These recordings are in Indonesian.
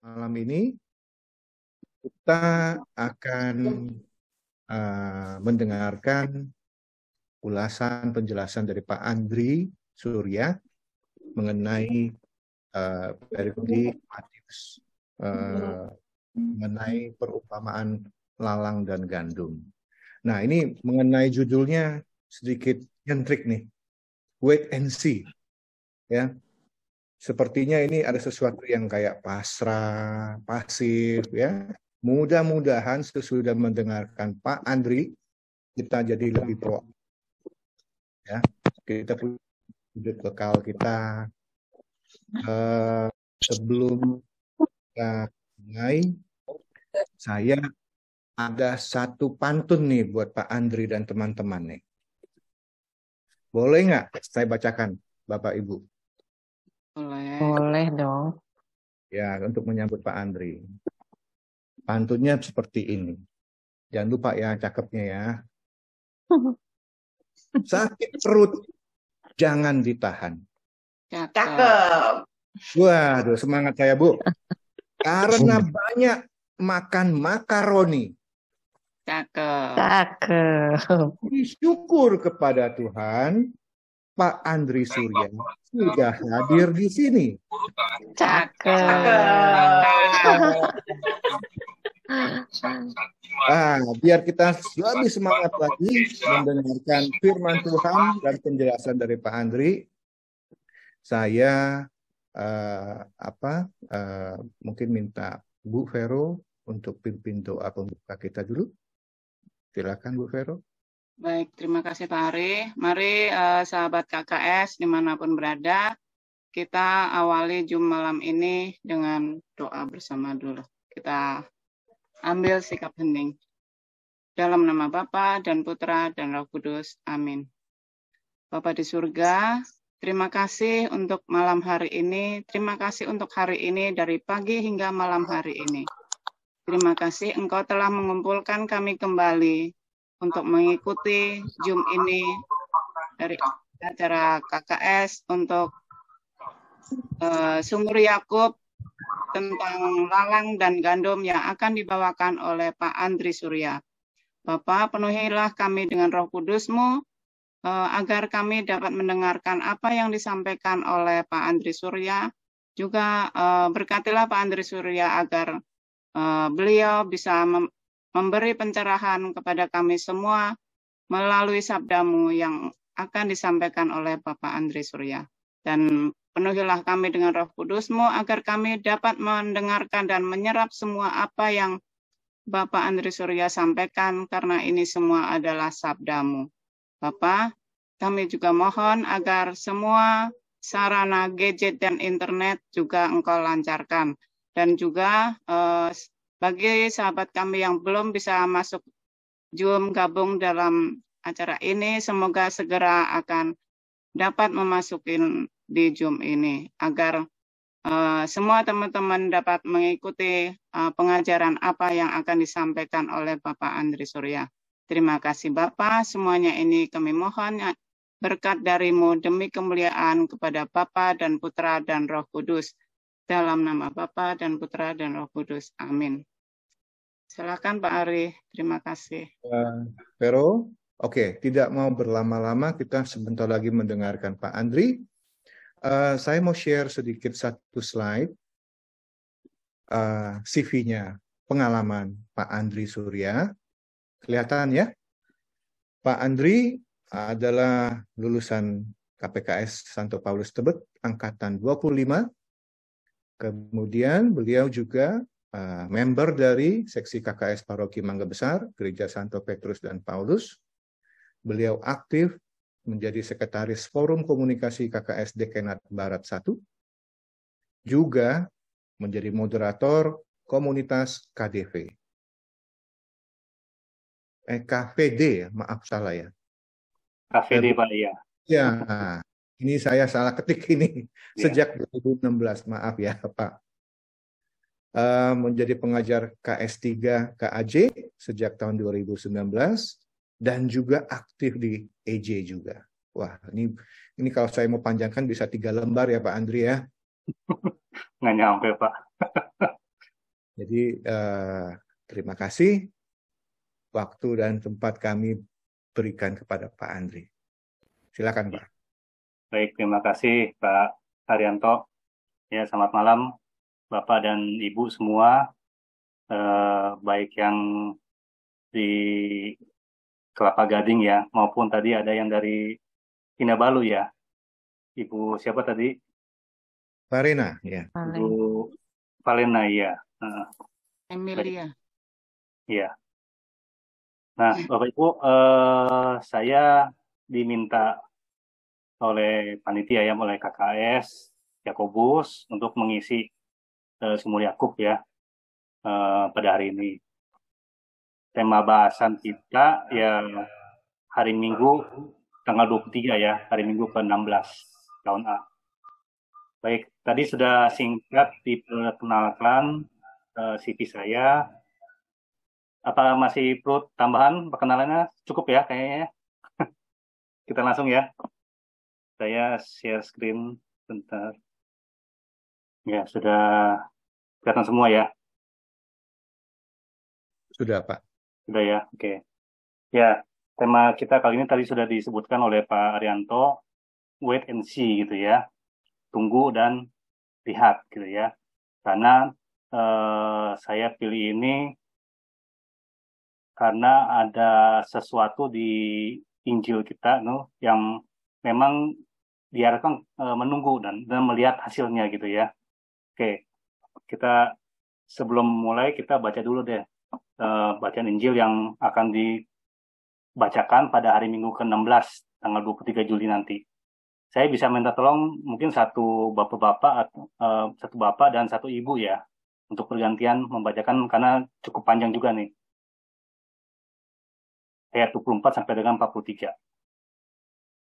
Malam ini kita akan mendengarkan ulasan penjelasan dari Pak Andri Surya mengenai perikop Matius, mengenai perumpamaan lalang dan gandum. Nah, ini mengenai judulnya sedikit nyentrik nih, wait and see, ya. Sepertinya ini ada sesuatu yang kayak pasrah, pasif, ya. Mudah-mudahan sesudah mendengarkan Pak Andri, kita jadi lebih pro, ya. Kita punya sudut bekal kita. Sebelum kita mulai, saya ada satu pantun nih buat Pak Andri dan teman-teman nih. Boleh nggak saya bacakan, Bapak Ibu? Boleh dong. Ya, untuk menyambut Pak Andri. Pantunnya seperti ini. Jangan lupa ya cakepnya ya. Sakit perut jangan ditahan. Cakep. Waduh, semangat saya, Bu. Karena banyak makan makaroni. Cakep. Cakep. Syukur kepada Tuhan, Pak Andri Surya sudah hadir di sini. Cakep. Biar kita lebih semangat lagi mendengarkan firman Tuhan dan penjelasan dari Pak Andri, saya mungkin minta Bu Vero untuk pimpin doa pembuka kita dulu. Silakan Bu Vero. Baik, terima kasih Pak Ari. Mari sahabat KKS dimanapun berada, kita awali Zoom malam ini dengan doa bersama dulu. Kita ambil sikap hening. Dalam nama Bapa dan Putra dan Roh Kudus. Amin. Bapa di surga, terima kasih untuk malam hari ini. Terima kasih untuk hari ini dari pagi hingga malam hari ini. Terima kasih Engkau telah mengumpulkan kami kembali untuk mengikuti Zoom ini dari acara KKS untuk Sumur Yakub tentang lalang dan gandum yang akan dibawakan oleh Pak Andri Surya. Bapa, penuhilah kami dengan Roh Kudus-Mu agar kami dapat mendengarkan apa yang disampaikan oleh Pak Andri Surya. Juga berkatilah Pak Andri Surya agar beliau bisa memberi pencerahan kepada kami semua melalui sabda-Mu yang akan disampaikan oleh Bapak Andri Surya. Dan penuhilah kami dengan Roh Kudus-Mu agar kami dapat mendengarkan dan menyerap semua apa yang Bapak Andri Surya sampaikan, karena ini semua adalah sabda-Mu. Bapak, kami juga mohon agar semua sarana gadget dan internet juga Engkau lancarkan. Dan juga bagi sahabat kami yang belum bisa masuk Zoom gabung dalam acara ini, semoga segera akan dapat memasukin di Zoom ini agar semua teman-teman dapat mengikuti pengajaran apa yang akan disampaikan oleh Bapak Andri Surya. Terima kasih Bapak, semuanya ini kami mohon berkat dari-Mu demi kemuliaan kepada Bapa dan Putra dan Roh Kudus. Dalam nama Bapa dan Putra dan Roh Kudus. Amin. Silakan Pak Ari, terima kasih. Vero, oke, tidak mau berlama-lama, kita sebentar lagi mendengarkan Pak Andri. Saya mau share sedikit satu slide CV-nya, pengalaman Pak Andri Surya. Kelihatan ya? Pak Andri adalah lulusan KPKS Santo Paulus Tebet, angkatan 25. Kemudian beliau juga member dari seksi KKS Paroki Mangga Besar, Gereja Santo Petrus dan Paulus. Beliau aktif menjadi sekretaris Forum Komunikasi KKS Dekenat Barat 1. Juga menjadi moderator komunitas KDV. KVD, maaf salah ya. KVD Pak, ya. Ya, ini saya salah ketik ini. Sejak 2016, maaf ya Pak. Menjadi pengajar KS3 KAJ sejak tahun 2019 dan juga aktif di EJ juga. Wah, ini kalau saya mau panjangkan bisa 3 lembar ya Pak Andri ya. Nggak nyampe Pak. Jadi terima kasih waktu dan tempat kami berikan kepada Pak Andri. Silakan Pak. Baik, terima kasih Pak Haryanto. Ya, selamat malam Bapak dan Ibu semua, baik yang di Kelapa Gading ya, maupun tadi ada yang dari Kinabalu ya. Ibu siapa tadi? Farina, ya. Ibu Valena ya. Emilia. Iya. Nah, Bapak Ibu, saya diminta oleh panitia ya, oleh KKS Yakobus untuk mengisi Sumur Yakub ya pada hari ini. Tema bahasan kita ya hari Minggu tanggal 23 ya, hari Minggu ke-16 tahun A. Baik, tadi sudah singkat diperkenalkan CV saya. Apa masih perlu tambahan perkenalannya? Cukup ya kayaknya. Kita langsung ya. Saya share screen bentar. Ya, sudah kelihatan semua ya. Sudah Pak. Sudah ya, oke. Ya, tema kita kali ini tadi sudah disebutkan oleh Pak Arianto, wait and see gitu ya. Tunggu dan lihat gitu ya. Karena saya pilih ini karena ada sesuatu di Injil kita yang memang diharapkan menunggu dan melihat hasilnya gitu ya. Oke, kita sebelum mulai kita baca dulu deh bacaan Injil yang akan dibacakan pada hari Minggu ke-16 tanggal 23 Juli nanti. Saya bisa minta tolong mungkin satu bapak-bapak atau satu bapak dan satu ibu ya untuk pergantian membacakan karena cukup panjang juga nih. Ayat 24 sampai dengan 43.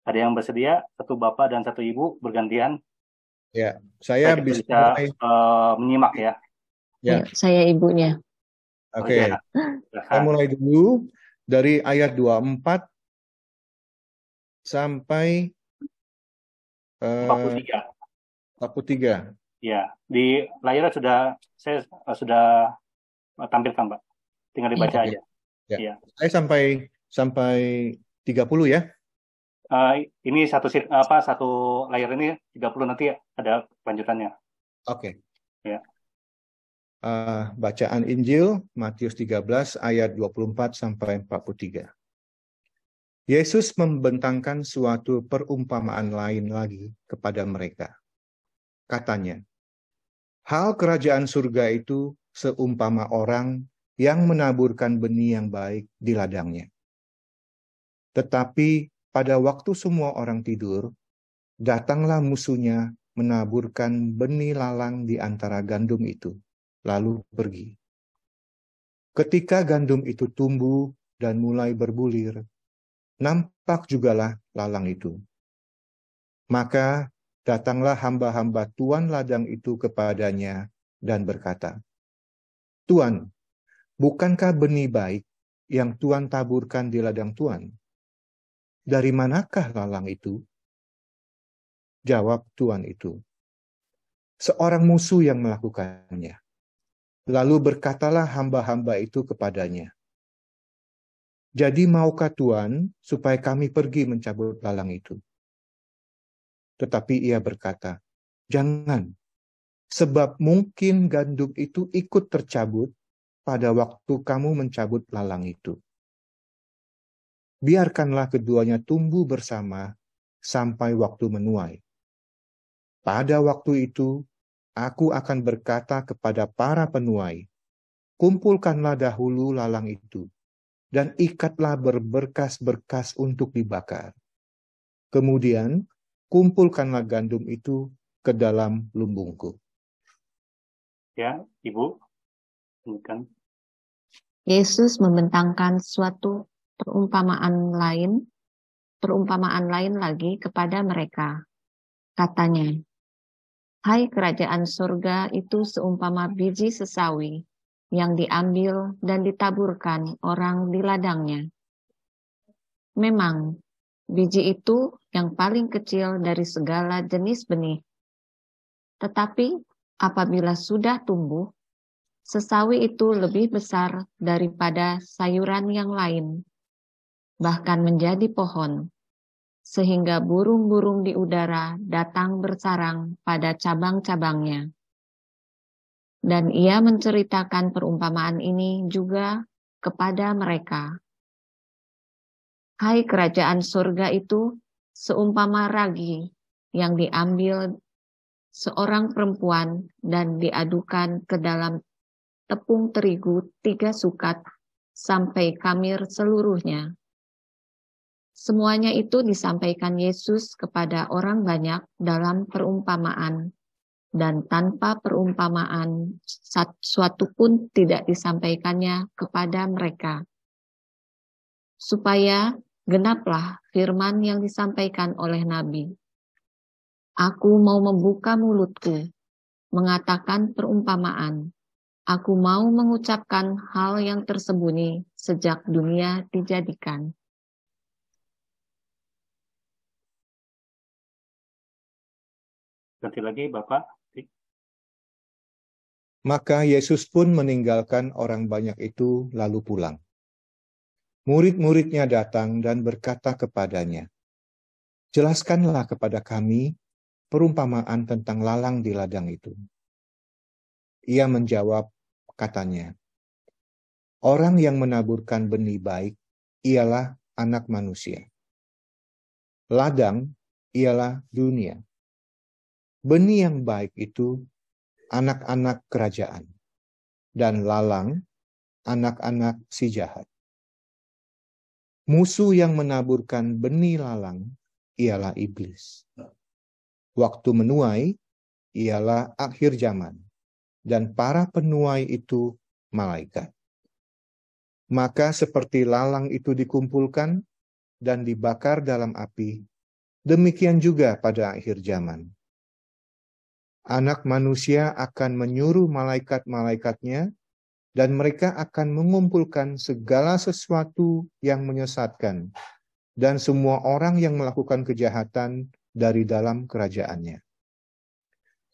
Ada yang bersedia? Satu bapak dan satu ibu bergantian? Ya, saya bisa mulai. Menyimak ya. Ya, saya ibunya. Oke. Saya mulai dulu dari ayat 24 sampai 43. 43. Ya, di layar saya sudah tampilkan, Pak. Tinggal dibaca aja. Ya. Ya. Saya sampai 30 ya. Ini satu layar ini 30 nanti ada lanjutannya. Oke. Ya. Bacaan Injil Matius 13 ayat 24 sampai 43. Yesus membentangkan suatu perumpamaan lain lagi kepada mereka. Katanya, hal kerajaan surga itu seumpama orang yang menaburkan benih yang baik di ladangnya. Tetapi pada waktu semua orang tidur, datanglah musuhnya menaburkan benih lalang di antara gandum itu, lalu pergi. Ketika gandum itu tumbuh dan mulai berbulir, nampak jugalah lalang itu. Maka datanglah hamba-hamba tuan ladang itu kepadanya dan berkata, Tuan, bukankah benih baik yang Tuan taburkan di ladang Tuan? Dari manakah lalang itu? Jawab tuan itu, seorang musuh yang melakukannya. Lalu berkatalah hamba-hamba itu kepadanya, jadi maukah Tuan supaya kami pergi mencabut lalang itu? Tetapi ia berkata, jangan, sebab mungkin gandum itu ikut tercabut pada waktu kamu mencabut lalang itu. Biarkanlah keduanya tumbuh bersama sampai waktu menuai. Pada waktu itu, aku akan berkata kepada para penuai, kumpulkanlah dahulu lalang itu, dan ikatlah berberkas-berkas untuk dibakar. Kemudian, kumpulkanlah gandum itu ke dalam lumbungku. Ya, Ibu. Bukan. Yesus membentangkan suatu perumpamaan lain lagi kepada mereka. Katanya, hai kerajaan surga itu seumpama biji sesawi yang diambil dan ditaburkan orang di ladangnya. Memang, biji itu yang paling kecil dari segala jenis benih. Tetapi apabila sudah tumbuh, sesawi itu lebih besar daripada sayuran yang lain, bahkan menjadi pohon, sehingga burung-burung di udara datang bersarang pada cabang-cabangnya. Dan ia menceritakan perumpamaan ini juga kepada mereka. Hai kerajaan surga itu seumpama ragi yang diambil seorang perempuan dan diadukan ke dalam tepung terigu 3 sukat sampai kamir seluruhnya. Semuanya itu disampaikan Yesus kepada orang banyak dalam perumpamaan, dan tanpa perumpamaan suatu pun tidak disampaikannya kepada mereka, supaya genaplah firman yang disampaikan oleh Nabi. Aku mau membuka mulutku, mengatakan perumpamaan. Aku mau mengucapkan hal yang tersembunyi sejak dunia dijadikan. Ganti lagi, Bapak. Maka Yesus pun meninggalkan orang banyak itu lalu pulang. Murid-muridnya datang dan berkata kepadanya, "Jelaskanlah kepada kami perumpamaan tentang lalang di ladang itu." Ia menjawab, katanya, "Orang yang menaburkan benih baik ialah anak manusia. Ladang ialah dunia. Benih yang baik itu anak-anak kerajaan, dan lalang anak-anak si jahat. Musuh yang menaburkan benih lalang ialah iblis. Waktu menuai ialah akhir zaman, dan para penuai itu malaikat. Maka seperti lalang itu dikumpulkan dan dibakar dalam api, demikian juga pada akhir zaman. Anak manusia akan menyuruh malaikat-malaikatnya, dan mereka akan mengumpulkan segala sesuatu yang menyesatkan, dan semua orang yang melakukan kejahatan dari dalam kerajaannya.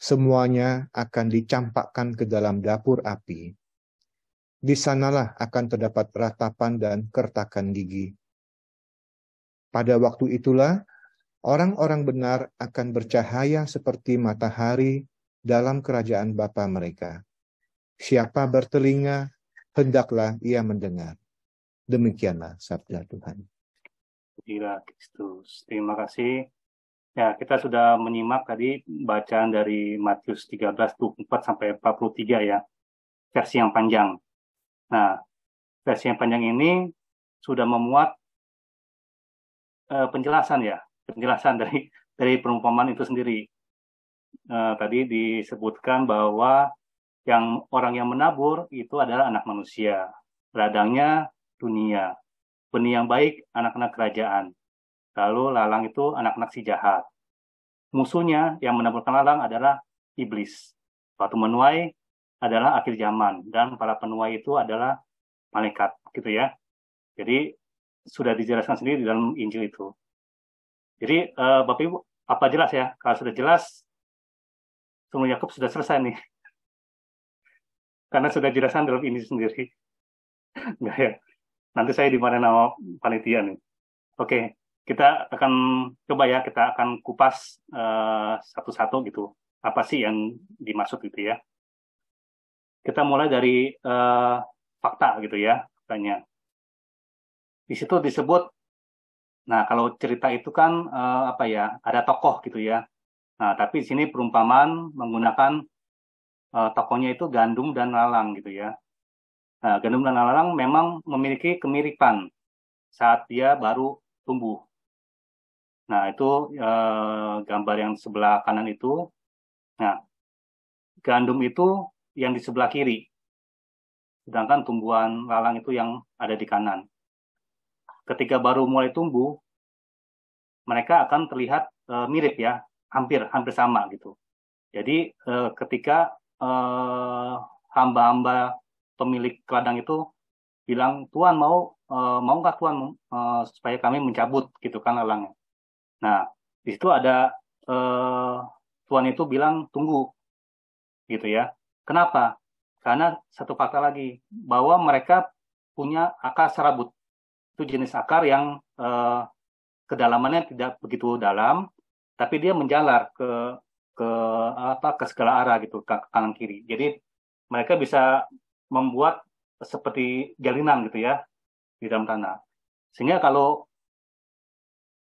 Semuanya akan dicampakkan ke dalam dapur api. Di sanalah akan terdapat ratapan dan kertakan gigi. Pada waktu itulah, orang-orang benar akan bercahaya seperti matahari dalam kerajaan Bapa mereka. Siapa bertelinga, hendaklah ia mendengar. Demikianlah sabda Tuhan. Gila Kristus. Terima kasih. Ya, kita sudah menyimak tadi bacaan dari Matius 13, 24 sampai 43 ya. Versi yang panjang. Nah, versi yang panjang ini sudah memuat penjelasan ya. Penjelasan dari perumpamaan itu sendiri. Tadi disebutkan bahwa orang yang menabur itu adalah anak manusia. Ladangnya dunia. Benih yang baik anak-anak kerajaan. Lalu lalang itu anak-anak si jahat. Musuhnya yang menaburkan lalang adalah iblis. Waktu menuai adalah akhir zaman. Dan para penuai itu adalah malaikat. Gitu ya. Jadi sudah dijelaskan sendiri di dalam Injil itu. Jadi Bapak Ibu, apa jelas ya? Kalau sudah jelas, Sumur Yakub sudah selesai nih. Karena sudah dijelaskan dalam Injil sendiri. Enggak ya? Nanti saya dimarahin sama panitia nih. Oke, kita akan coba ya, kita akan kupas satu-satu gitu. Apa sih yang dimaksud gitu ya. Kita mulai dari fakta gitu ya, faktanya. Di situ disebut, nah kalau cerita itu kan ada tokoh gitu ya. Nah, tapi di sini perumpamaan menggunakan tokohnya itu gandum dan lalang gitu ya. Nah, gandum dan lalang memang memiliki kemiripan saat dia baru tumbuh. Nah, itu gambar yang sebelah kanan itu. Nah, gandum itu yang di sebelah kiri. Sedangkan tumbuhan lalang itu yang ada di kanan. Ketika baru mulai tumbuh, mereka akan terlihat mirip ya, hampir sama gitu. Jadi ketika hamba-hamba pemilik ladang itu bilang, "Tuan mau nggak Tuan supaya kami mencabut gitu kan lalangnya." Nah, di situ ada Tuan itu bilang, "Tunggu," gitu ya. Kenapa? karena satu fakta lagi, bahwa mereka punya akar serabut. Itu jenis akar yang kedalamannya tidak begitu dalam, tapi dia menjalar ke segala arah gitu, ke kanan kiri. Jadi mereka bisa membuat seperti jalinan gitu ya di dalam tanah. Sehingga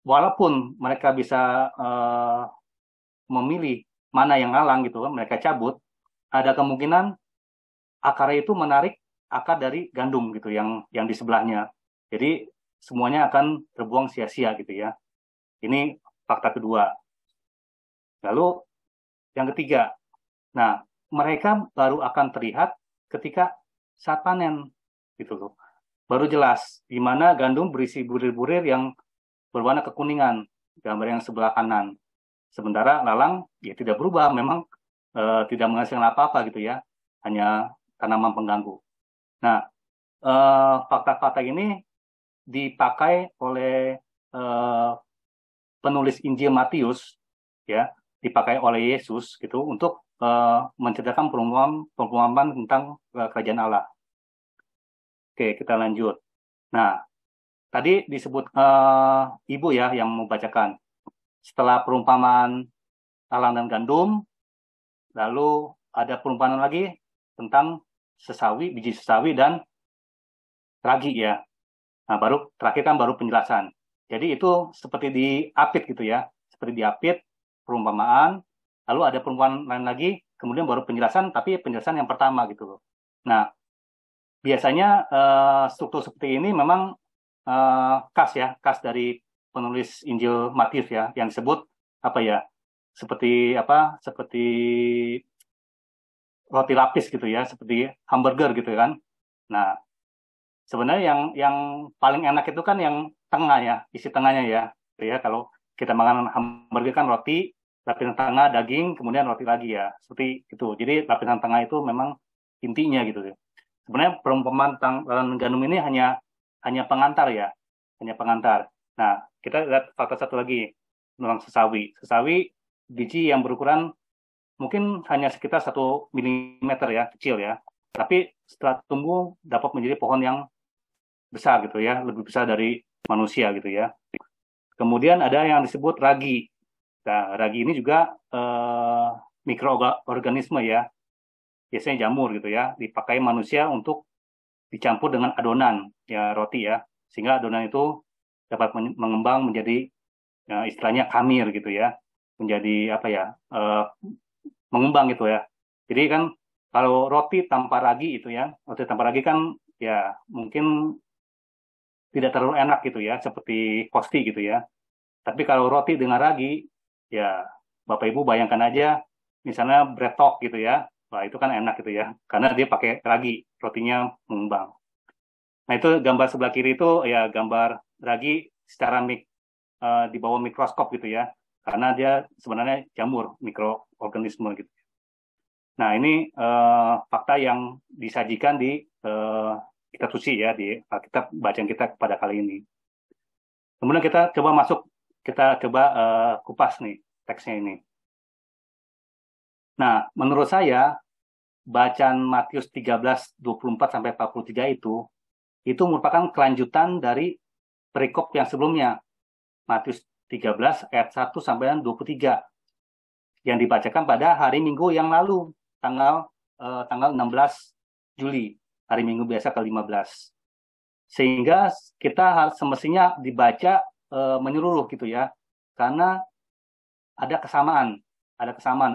walaupun mereka bisa memilih mana yang ngalang gitu, mereka cabut, ada kemungkinan akarnya itu menarik akar dari gandum gitu yang di sebelahnya. Jadi semuanya akan terbuang sia-sia gitu ya. Ini fakta kedua. Lalu yang ketiga, nah mereka baru akan terlihat ketika saat panen gitu loh. Baru jelas di mana gandum berisi burir-burir yang berwarna kekuningan, gambar yang sebelah kanan. Sementara lalang ya tidak berubah, memang tidak menghasilkan apa-apa gitu ya, hanya tanaman pengganggu. Nah, fakta-fakta ini dipakai oleh penulis Injil Matius, ya, dipakai oleh Yesus gitu untuk menceritakan perumpamaan tentang kerajaan Allah. Oke, kita lanjut. Nah, tadi disebut Ibu ya yang membacakan. Setelah perumpamaan lalang dan gandum, lalu ada perumpamaan lagi tentang biji sesawi dan ragi ya. Nah, terakhir kan baru penjelasan. Jadi itu seperti diapit gitu ya, seperti diapit perumpamaan, lalu ada perumpamaan lain lagi, kemudian baru penjelasan, tapi penjelasan yang pertama gitu loh. Nah, biasanya struktur seperti ini memang khas dari penulis Injil Matius ya, yang disebut seperti roti lapis gitu ya, seperti hamburger gitu kan. Nah, sebenarnya yang paling enak itu kan yang tengah ya, isi tengahnya ya. Ya, kalau kita makan hamburger kan roti, lapisan tengah daging, kemudian roti lagi ya. Seperti itu. Jadi lapisan tengah itu memang intinya gitu ya. Sebenarnya perumpamaan tentang lalang gandum ini hanya pengantar ya, hanya pengantar. Nah, kita lihat fakta satu lagi tentang sesawi. Sesawi biji yang berukuran mungkin hanya sekitar 1 mm ya, kecil ya. Tapi setelah tumbuh dapat menjadi pohon yang besar gitu ya, lebih besar dari manusia gitu ya. Kemudian ada yang disebut ragi. Nah, ragi ini juga mikroorganisme ya, biasanya jamur gitu ya, dipakai manusia untuk dicampur dengan adonan ya roti ya, sehingga adonan itu dapat mengembang menjadi istilahnya khamir gitu ya, menjadi mengembang gitu ya. Jadi kan kalau roti tanpa ragi itu ya, roti tanpa ragi kan ya mungkin tidak terlalu enak gitu ya, seperti kosti gitu ya. Tapi kalau roti dengan ragi, ya Bapak Ibu bayangkan aja, misalnya bread talk gitu ya, wah itu kan enak gitu ya, karena dia pakai ragi, rotinya mengembang. Nah itu gambar sebelah kiri itu ya gambar ragi secara di bawah mikroskop gitu ya, karena dia sebenarnya jamur, mikroorganisme gitu. Nah ini fakta yang disajikan di kitab suci ya, di kitab bacaan kita pada kali ini. Kemudian kita coba kupas nih teksnya ini. Nah, menurut saya bacaan Matius 13:24-43 itu merupakan kelanjutan dari perikop yang sebelumnya. Matius 13 ayat 1 sampai 23 yang dibacakan pada hari Minggu yang lalu, tanggal 16 Juli, hari Minggu biasa ke-15. Sehingga kita semestinya dibaca menyeluruh gitu ya, karena ada kesamaan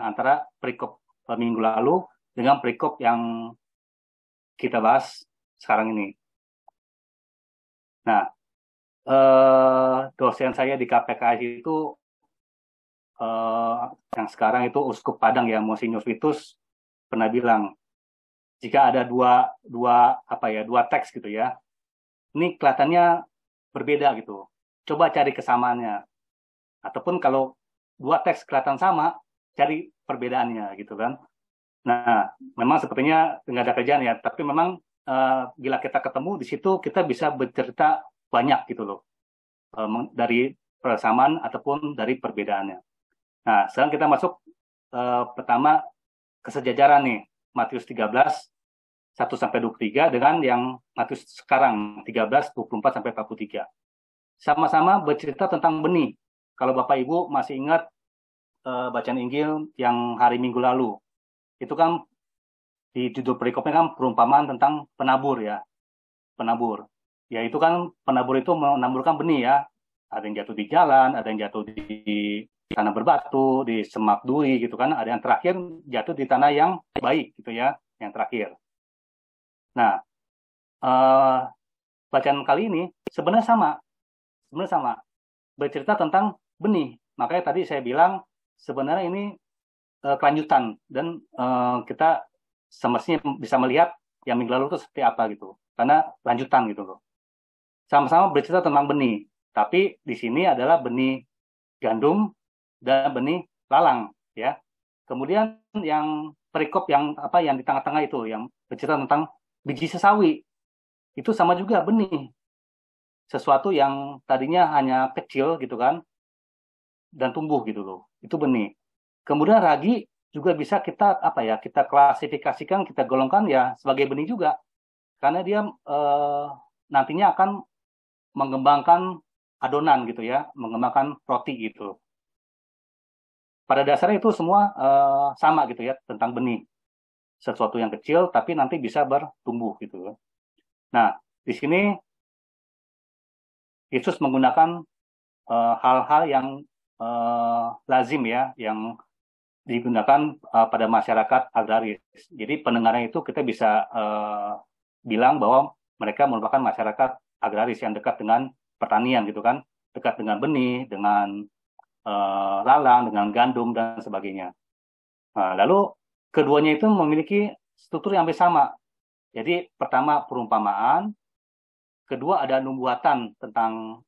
antara perikop minggu lalu dengan perikop yang kita bahas sekarang ini. Nah, dosen saya di KPKS itu yang sekarang itu Uskup Padang ya, Monsinyur Vitus pernah bilang, jika ada dua teks gitu ya, ini kelihatannya berbeda gitu. Coba cari kesamaannya. Ataupun kalau dua teks kelihatan sama, cari perbedaannya gitu kan. Nah, memang sepertinya nggak ada kerjaan ya, tapi memang bila kita ketemu di situ kita bisa bercerita banyak gitu loh, dari persamaan ataupun dari perbedaannya. Nah, sekarang kita masuk pertama kesejajaran nih, Matius 13 1-23 dengan yang Matius sekarang 13-24-43. Sama-sama bercerita tentang benih. Kalau Bapak Ibu masih ingat bacaan Injil yang hari Minggu lalu, itu kan di judul perikopnya kan perumpamaan tentang penabur ya, penabur. Ya itu kan penabur itu menaburkan benih ya. Ada yang jatuh di jalan, ada yang jatuh di tanah berbatu, di semak duri gitu kan. Ada yang terakhir jatuh di tanah yang baik gitu ya, yang terakhir. Nah, bacaan kali ini sebenarnya sama, bercerita tentang benih. Makanya tadi saya bilang sebenarnya ini kelanjutan dan kita semestinya bisa melihat yang minggu lalu itu seperti apa gitu, karena lanjutan gitu loh. Sama-sama bercerita tentang benih, tapi di sini adalah benih gandum dan benih lalang ya. Kemudian yang perikop yang di tengah-tengah itu yang bercerita tentang biji sesawi, itu sama juga benih. Sesuatu yang tadinya hanya kecil gitu kan, dan tumbuh gitu loh. Itu benih. Kemudian ragi juga bisa kita kita klasifikasikan, kita golongkan ya sebagai benih juga. Karena dia nantinya akan mengembangkan adonan gitu ya, mengembangkan roti gitu. Pada dasarnya itu semua sama gitu ya, tentang benih. Sesuatu yang kecil tapi nanti bisa bertumbuh gitu. Nah, di sini Yesus menggunakan hal-hal yang lazim ya, yang digunakan pada masyarakat agraris. Jadi pendengaran itu kita bisa bilang bahwa mereka merupakan masyarakat agraris yang dekat dengan pertanian gitu kan, dekat dengan benih, dengan lalang, dengan gandum dan sebagainya. Nah, lalu keduanya itu memiliki struktur yang hampir sama. Jadi pertama perumpamaan, kedua ada nubuatan tentang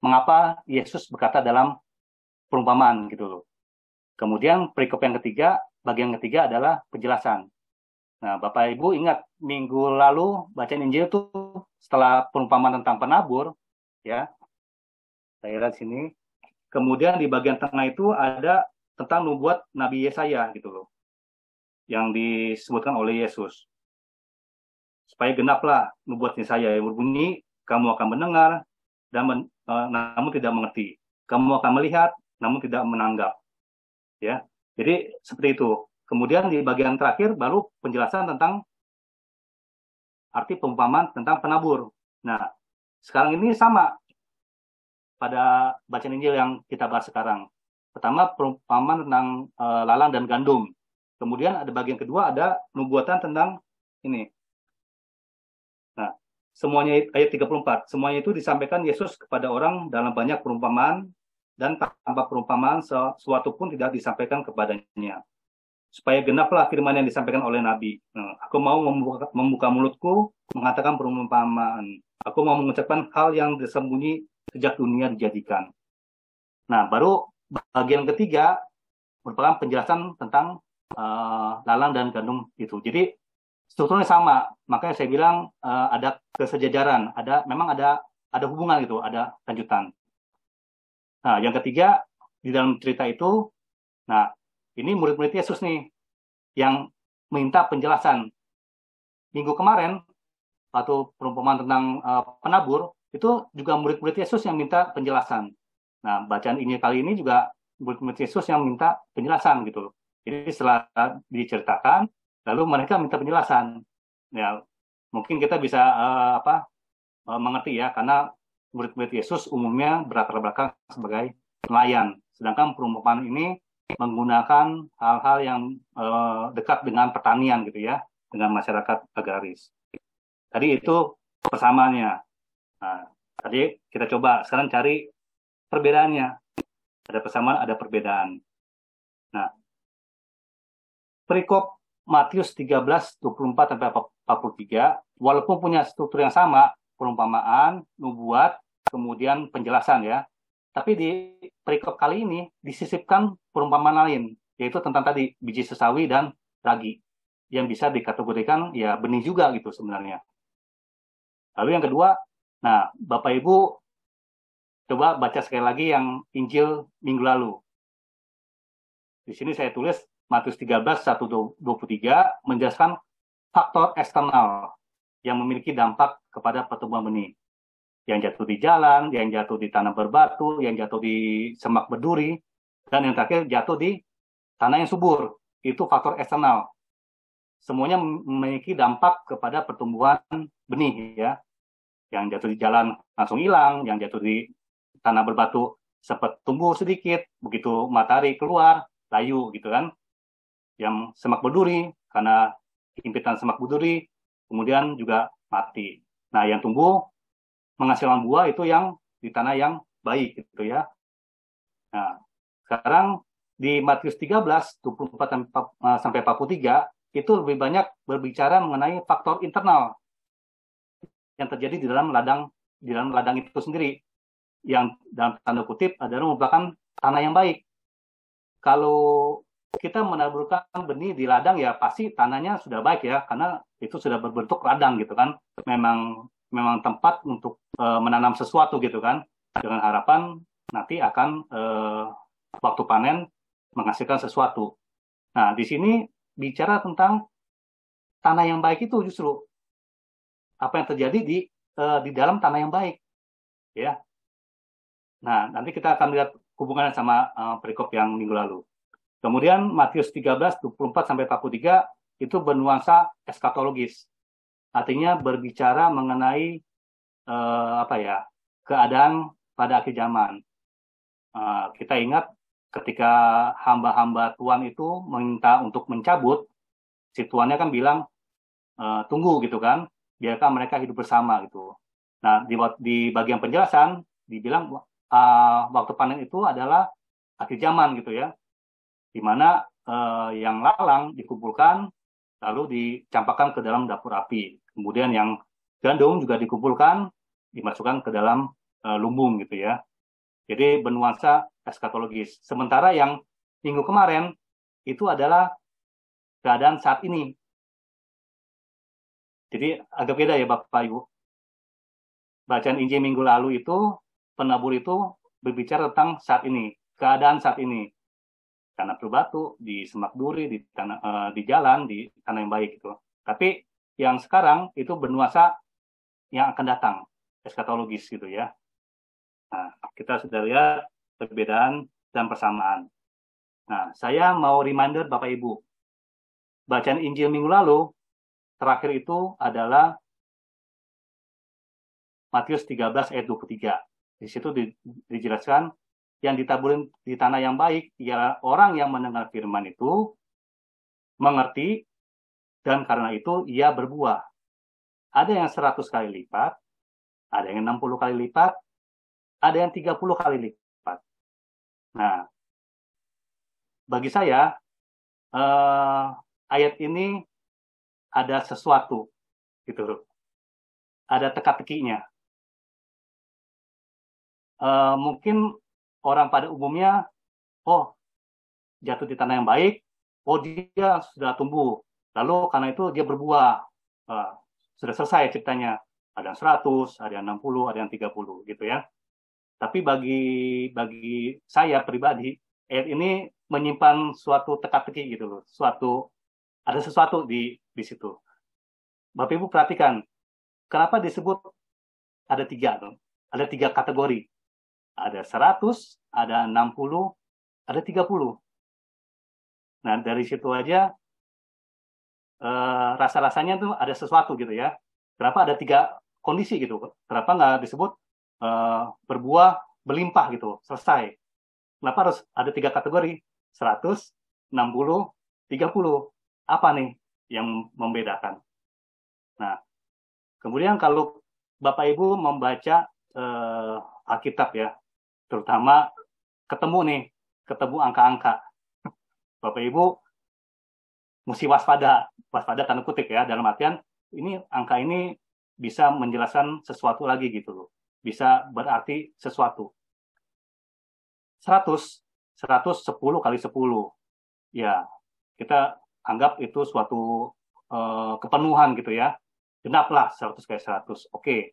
mengapa Yesus berkata dalam perumpamaan gitu loh. Kemudian perikop yang ketiga, bagian ketiga adalah penjelasan. Nah, Bapak Ibu ingat minggu lalu bacaan Injil itu setelah perumpamaan tentang penabur, ya, saya lihat sini. Kemudian di bagian tengah itu ada tentang nubuat Nabi Yesaya gitu loh, yang disebutkan oleh Yesus. Supaya genaplah nubuat Yesaya yang berbunyi, kamu akan mendengar dan namun tidak mengerti. Kamu akan melihat namun tidak menanggap. Ya, jadi seperti itu. Kemudian di bagian terakhir baru penjelasan tentang arti perumpamaan tentang penabur. Nah, sekarang ini sama pada bacaan Injil yang kita bahas sekarang. Pertama perumpamaan tentang lalang dan gandum. Kemudian ada bagian kedua ada nubuatan tentang ini. Nah, semuanya ayat 34, semuanya itu disampaikan Yesus kepada orang dalam banyak perumpamaan dan tanpa perumpamaan sesuatu pun tidak disampaikan kepadanya. Supaya genaplah firman yang disampaikan oleh Nabi. Nah, aku mau membuka mulutku, mengatakan perumpamaan. Aku mau mengucapkan hal yang tersembunyi sejak dunia dijadikan. Nah, baru bagian ketiga merupakan penjelasan tentang lalang dan gandum itu. Jadi strukturnya sama, makanya saya bilang ada kesejajaran, memang ada hubungan gitu, ada lanjutan. Nah, yang ketiga di dalam cerita itu, nah ini murid-murid Yesus nih yang minta penjelasan. Minggu kemarin waktu perumpamaan tentang penabur itu juga murid-murid Yesus yang minta penjelasan. Nah, bacaan Injil kali ini juga murid-murid Yesus yang minta penjelasan gitu. Jadi setelah diceritakan, lalu mereka minta penjelasan. Ya, mungkin kita bisa mengerti ya, karena murid-murid Yesus umumnya berlatar belakang sebagai nelayan. Sedangkan perumpamaan ini menggunakan hal-hal yang dekat dengan pertanian gitu ya, dengan masyarakat agraris. Tadi itu persamaannya. Nah, tadi kita coba sekarang cari perbedaannya. Ada persamaan, ada perbedaan. Nah, perikop Matius 13:24-43, walaupun punya struktur yang sama, perumpamaan, nubuat, kemudian penjelasan ya. Tapi di perikop kali ini disisipkan perumpamaan lain, yaitu tentang tadi biji sesawi dan ragi, yang bisa dikategorikan ya benih juga gitu sebenarnya. Lalu yang kedua, nah Bapak Ibu coba baca sekali lagi yang Injil minggu lalu. Di sini saya tulis Matius 13:1-23 menjelaskan faktor eksternal yang memiliki dampak kepada pertumbuhan benih. Yang jatuh di jalan, yang jatuh di tanah berbatu, yang jatuh di semak berduri, dan yang terakhir jatuh di tanah yang subur. Itu faktor eksternal. Semuanya memiliki dampak kepada pertumbuhan benih ya. Yang jatuh di jalan langsung hilang, yang jatuh di tanah berbatu sempat tumbuh sedikit, begitu matahari keluar, layu gitu kan. Yang semak berduri, karena himpitan semak berduri, kemudian juga mati. Nah, yang tumbuh menghasilkan buah itu yang di tanah yang baik gitu ya. Nah, sekarang di Matius 13, 24 sampai 43, itu lebih banyak berbicara mengenai faktor internal yang terjadi di dalam ladang itu sendiri, yang dalam tanda kutip adalah merupakan tanah yang baik. Kalau kita menaburkan benih di ladang ya pasti tanahnya sudah baik ya, karena itu sudah berbentuk ladang gitu kan, memang tempat untuk menanam sesuatu gitu kan, dengan harapan nanti akan waktu panen menghasilkan sesuatu. Nah, di sini bicara tentang tanah yang baik itu justru apa yang terjadi di dalam tanah yang baik, ya. Nah, nanti kita akan lihat hubungannya sama perikop yang minggu lalu. Kemudian Matius 13, 24 sampai 43 itu bernuansa eskatologis, artinya berbicara mengenai keadaan pada akhir zaman. Kita ingat ketika hamba-hamba Tuhan itu meminta untuk mencabut, si tuannya kan bilang tunggu gitu kan, biarkan mereka hidup bersama gitu. Nah, di bagian penjelasan dibilang waktu panen itu adalah akhir zaman gitu ya, di mana yang lalang dikumpulkan lalu dicampakkan ke dalam dapur api, kemudian yang gandum juga dikumpulkan dimasukkan ke dalam lumbung gitu ya. Jadi bernuansa eskatologis. Sementara yang minggu kemarin itu adalah keadaan saat ini. Jadi agak beda ya Bapak Ibu. Bacaan Injil minggu lalu itu, penabur itu berbicara tentang saat ini, keadaan saat ini. Tanah berbatu, di semak duri, di jalan, di tanah yang baik itu. Tapi yang sekarang itu bernuansa yang akan datang, eskatologis gitu ya. Nah, kita sudah lihat perbedaan dan persamaan. Nah, saya mau reminder Bapak Ibu. Bacaan Injil minggu lalu, terakhir itu adalah Matius 13 ayat 23. Di situ dijelaskan, yang ditaburin di tanah yang baik ialah orang yang mendengar firman itu, mengerti, dan karena itu ia berbuah. Ada yang 100 kali lipat, ada yang 60 kali lipat, ada yang 30 kali lipat. Nah, bagi saya, ayat ini ada sesuatu, gitu. Ada teka-tekinya. Mungkin orang pada umumnya, oh, jatuh di tanah yang baik, oh dia sudah tumbuh, lalu karena itu dia berbuah. Sudah selesai ceritanya. Ada yang 100, ada yang 60, ada yang 30, gitu ya. Tapi bagi saya pribadi, ayat ini menyimpan suatu teka-teki gitu loh. Ada sesuatu di situ. Bapak Ibu perhatikan, kenapa disebut ada 3 tuh? Ada 3 kategori. Ada 100, ada 60, ada 30. Nah, dari situ aja rasa-rasanya tuh ada sesuatu gitu ya. Kenapa ada 3 kondisi gitu? Kenapa nggak disebut berbuah berlimpah gitu, selesai? Kenapa harus ada 3 kategori? 100, 60, 30. Apa nih yang membedakan? Nah, kemudian kalau Bapak Ibu membaca Alkitab ya, terutama ketemu angka-angka, Bapak Ibu mesti waspada tanda kutip ya, dalam artian ini angka ini bisa menjelaskan sesuatu lagi gitu loh, bisa berarti sesuatu. 100 10 kali 10, ya kita anggap itu suatu kepenuhan gitu ya, genaplah 100 kali 100, oke.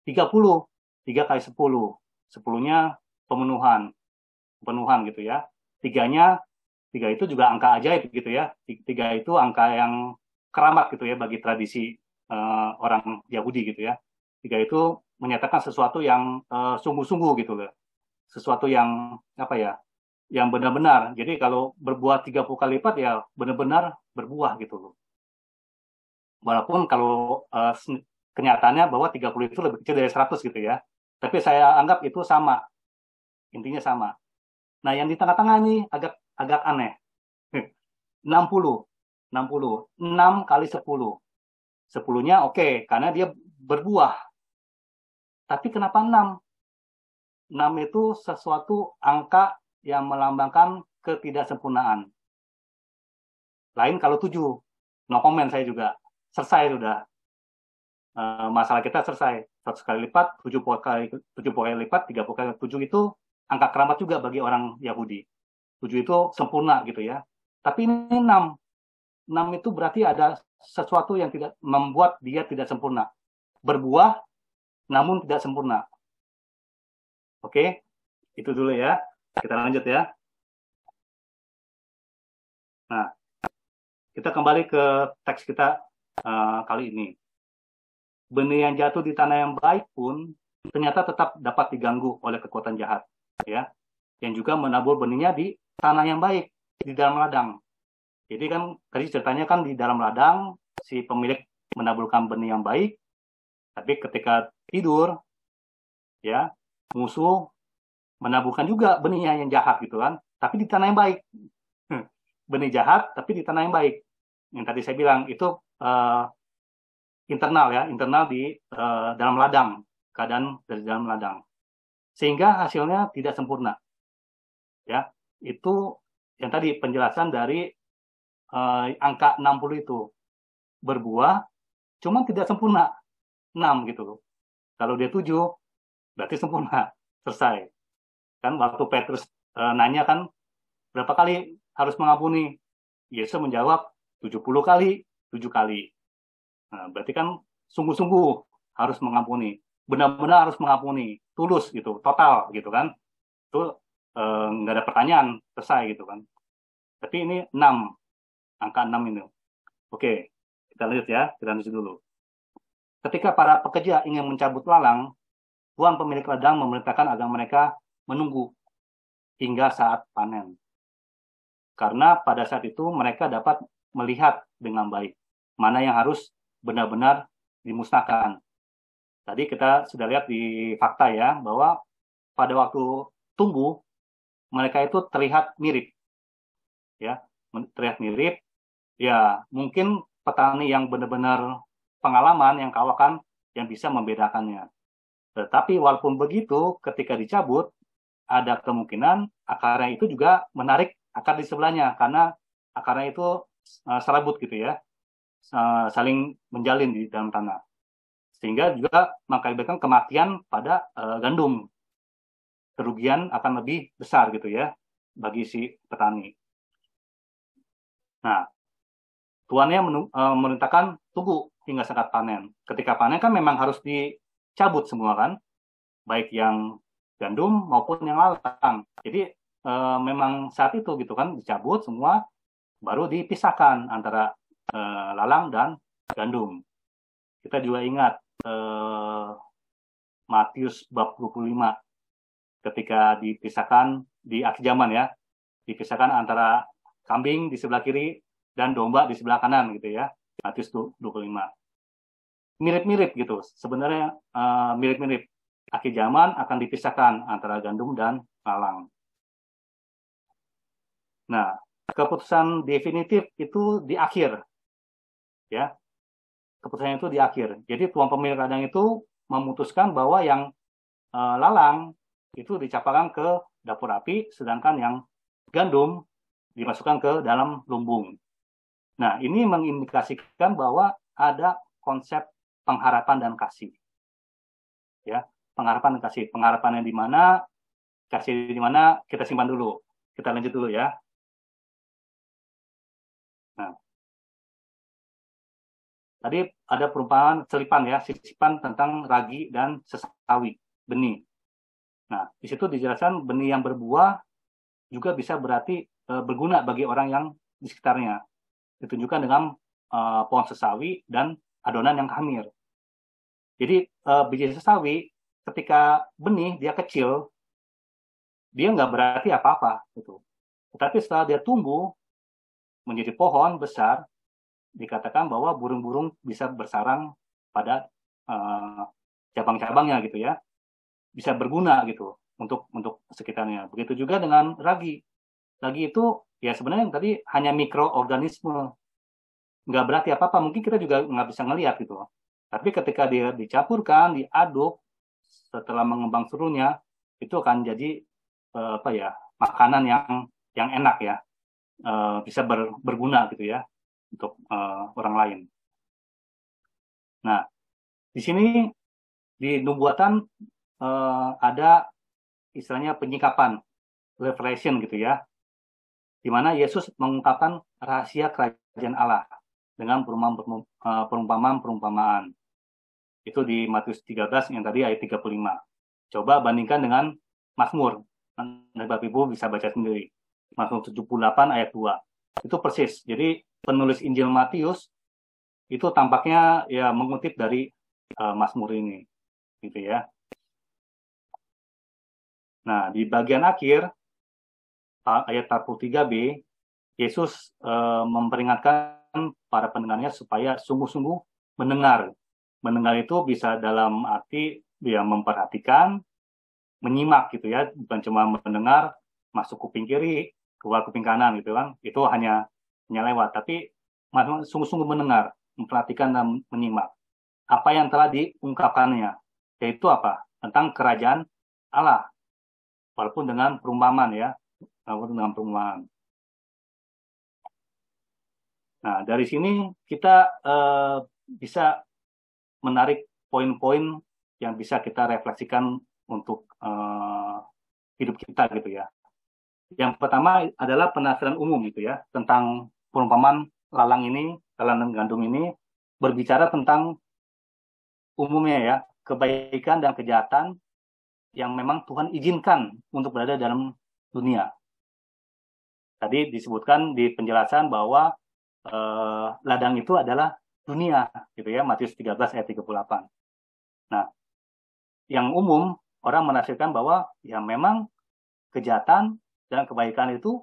30, 3 kali 10, 10-nya pemenuhan gitu ya. 3 itu juga angka ajaib gitu ya. 3 itu angka yang keramat gitu ya bagi tradisi orang Yahudi gitu ya. 3 itu menyatakan sesuatu yang sungguh-sungguh gitu loh. Sesuatu yang apa ya? Yang benar-benar. Jadi kalau berbuah 30 kali lipat ya benar-benar berbuah gitu loh. Walaupun kalau kenyataannya bahwa 30 itu lebih kecil dari 100 gitu ya. Tapi saya anggap itu sama. Intinya sama. Nah, yang di tengah-tengah ini agak aneh. 60. 60. 6 kali 10. 10-nya oke, karena dia berbuah. Tapi kenapa 6? 6 itu sesuatu angka yang melambangkan ketidaksempurnaan. Lain kalau 7. No comment saya juga. Selesai sudah. Masalah kita selesai. 100 kali lipat, 70 kali lipat, 30 kali 7 itu angka keramat juga bagi orang Yahudi. 7 itu sempurna gitu ya. Tapi ini 6. 6 itu berarti ada sesuatu yang tidak membuat dia tidak sempurna. Berbuah, namun tidak sempurna. Oke, itu dulu ya. Kita lanjut ya. Nah, kita kembali ke teks kita kali ini. Benih yang jatuh di tanah yang baik pun ternyata tetap dapat diganggu oleh kekuatan jahat, ya. Yang juga menabur benihnya di tanah yang baik, di dalam ladang. Jadi kan tadi ceritanya kan di dalam ladang si pemilik menaburkan benih yang baik, tapi ketika tidur, ya musuh menaburkan juga benihnya yang jahat gitu kan, tapi di tanah yang baik. Benih jahat tapi di tanah yang baik. Yang tadi saya bilang itu internal ya, internal di dalam ladang, keadaan dari dalam ladang. Sehingga hasilnya tidak sempurna. Ya, itu yang tadi penjelasan dari angka 60 itu. Berbuah cuma tidak sempurna. 6 gitu loh. Kalau dia 7 berarti sempurna. Selesai. Kan waktu Petrus nanya kan berapa kali harus mengampuni? Yesus menjawab 70 kali, 7 kali. Nah, berarti kan sungguh-sungguh harus mengampuni. Benar-benar harus mengampuni. Tulus gitu, total gitu kan. Itu nggak ada pertanyaan, selesai gitu kan. Tapi ini 6. Angka 6 ini. Oke, kita lihat ya. Kita lanjut dulu. Ketika para pekerja ingin mencabut lalang, Tuan pemilik ladang memerintahkan agar mereka menunggu hingga saat panen. Karena pada saat itu mereka dapat melihat dengan baik mana yang harus benar-benar dimusnahkan. Tadi kita sudah lihat di fakta ya, bahwa pada waktu tumbuh, mereka itu terlihat mirip. Ya, terlihat mirip. Ya, mungkin petani yang benar-benar pengalaman, yang kawakan, yang bisa membedakannya. Tetapi walaupun begitu, ketika dicabut, ada kemungkinan akarnya itu juga menarik akar di sebelahnya, karena akarnya itu serabut gitu ya, saling menjalin di dalam tanah. Sehingga juga mengakibatkan kematian pada gandum. Kerugian akan lebih besar gitu ya, bagi si petani. Nah, tuannya memerintahkan tunggu hingga saat panen. Ketika panen kan memang harus dicabut semua kan, baik yang gandum maupun yang lalang. Jadi memang saat itu gitu kan dicabut semua, baru dipisahkan antara lalang dan gandum. Kita juga ingat Matius bab 25 ketika dipisahkan di akhir zaman ya, dipisahkan antara kambing di sebelah kiri dan domba di sebelah kanan gitu ya. Matius 25. Mirip-mirip gitu. Sebenarnya mirip-mirip. Akhir zaman akan dipisahkan antara gandum dan lalang. Nah, keputusan definitif itu di akhir. Ya. Keputusan itu di akhir. Jadi tuan pemilik ladang itu memutuskan bahwa yang lalang itu dicapakan ke dapur api, sedangkan yang gandum dimasukkan ke dalam lumbung. Nah, ini mengindikasikan bahwa ada konsep pengharapan dan kasih. Ya, pengharapan dan kasih. Pengharapannya di mana, kasih di mana, kita simpan dulu. Kita lanjut dulu ya. Nah, tadi ada perumpamaan selipan ya, sisipan tentang ragi dan sesawi, benih. Nah, di situ dijelaskan benih yang berbuah juga bisa berarti berguna bagi orang yang di sekitarnya. Ditunjukkan dengan pohon sesawi dan adonan yang khamir. Jadi biji sesawi ketika benih dia kecil, dia nggak berarti apa-apa gitu. Tetapi setelah dia tumbuh menjadi pohon besar, dikatakan bahwa burung-burung bisa bersarang pada cabang-cabangnya gitu ya, bisa berguna gitu untuk sekitarnya. Begitu juga dengan ragi. Ragi itu ya sebenarnya tadi hanya mikroorganisme, nggak berarti apa-apa. Mungkin kita juga nggak bisa ngelihat gitu. Tapi ketika dia dicampurkan, diaduk, setelah mengembang seluruhnya, itu akan jadi makanan yang enak ya, bisa berguna gitu ya untuk orang lain. Nah, di sini di nubuatan ada istilahnya penyikapan, revelation gitu ya, di mana Yesus mengungkapkan rahasia kerajaan Allah dengan perumpamaan-perumpamaan. Itu di Matius 13 yang tadi ayat 35. Coba bandingkan dengan Mazmur. Bapak Ibu bisa baca sendiri. Mazmur 78 ayat 2. Itu persis. Jadi penulis Injil Matius itu tampaknya ya mengutip dari Mazmur ini. Gitu ya. Nah, di bagian akhir ayat 43b, Yesus memperingatkan para pendengarnya supaya sungguh-sungguh mendengar. Mendengar itu bisa dalam arti dia memperhatikan, menyimak gitu ya, bukan cuma mendengar masuk kuping kiri, keluar kuping kanan gitu kan. Itu hanya lewat, tapi sungguh-sungguh mendengar, memperhatikan dan menyimak. Apa yang telah diungkapkannya, yaitu apa? Tentang kerajaan Allah. Walaupun dengan perumpamaan ya, walaupun dengan perumpamaan. Nah, dari sini kita bisa menarik poin-poin yang bisa kita refleksikan untuk hidup kita gitu ya. Yang pertama adalah penafsiran umum gitu ya, tentang perumpamaan lalang dan gandum ini berbicara tentang umumnya ya, kebaikan dan kejahatan yang memang Tuhan izinkan untuk berada dalam dunia. Tadi disebutkan di penjelasan bahwa ladang itu adalah dunia gitu ya, Matius 13 ayat 38. Nah, yang umum orang menafsirkan bahwa ya memang kejahatan dan kebaikan itu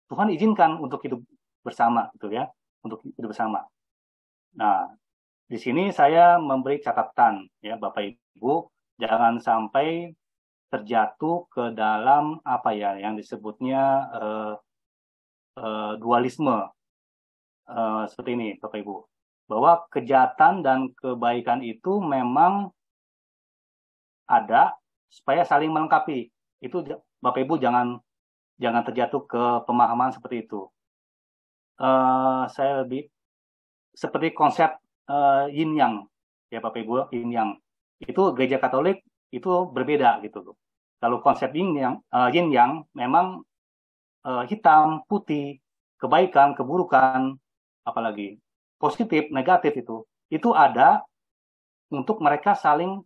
Tuhan izinkan untuk hidup bersama gitu ya, untuk hidup bersama. Nah, di sini saya memberi catatan ya Bapak Ibu, jangan sampai terjatuh ke dalam apa ya yang disebutnya dualisme. Seperti ini Bapak Ibu, bahwa kejahatan dan kebaikan itu memang ada supaya saling melengkapi. Itu Bapak Ibu jangan terjatuh ke pemahaman seperti itu. Saya lebih seperti konsep yin yang ya Bapak Ibu, yin yang itu gereja Katolik itu berbeda gitu. Kalau konsep yin yang memang hitam, putih, kebaikan, keburukan, apalagi positif, negatif itu ada untuk mereka saling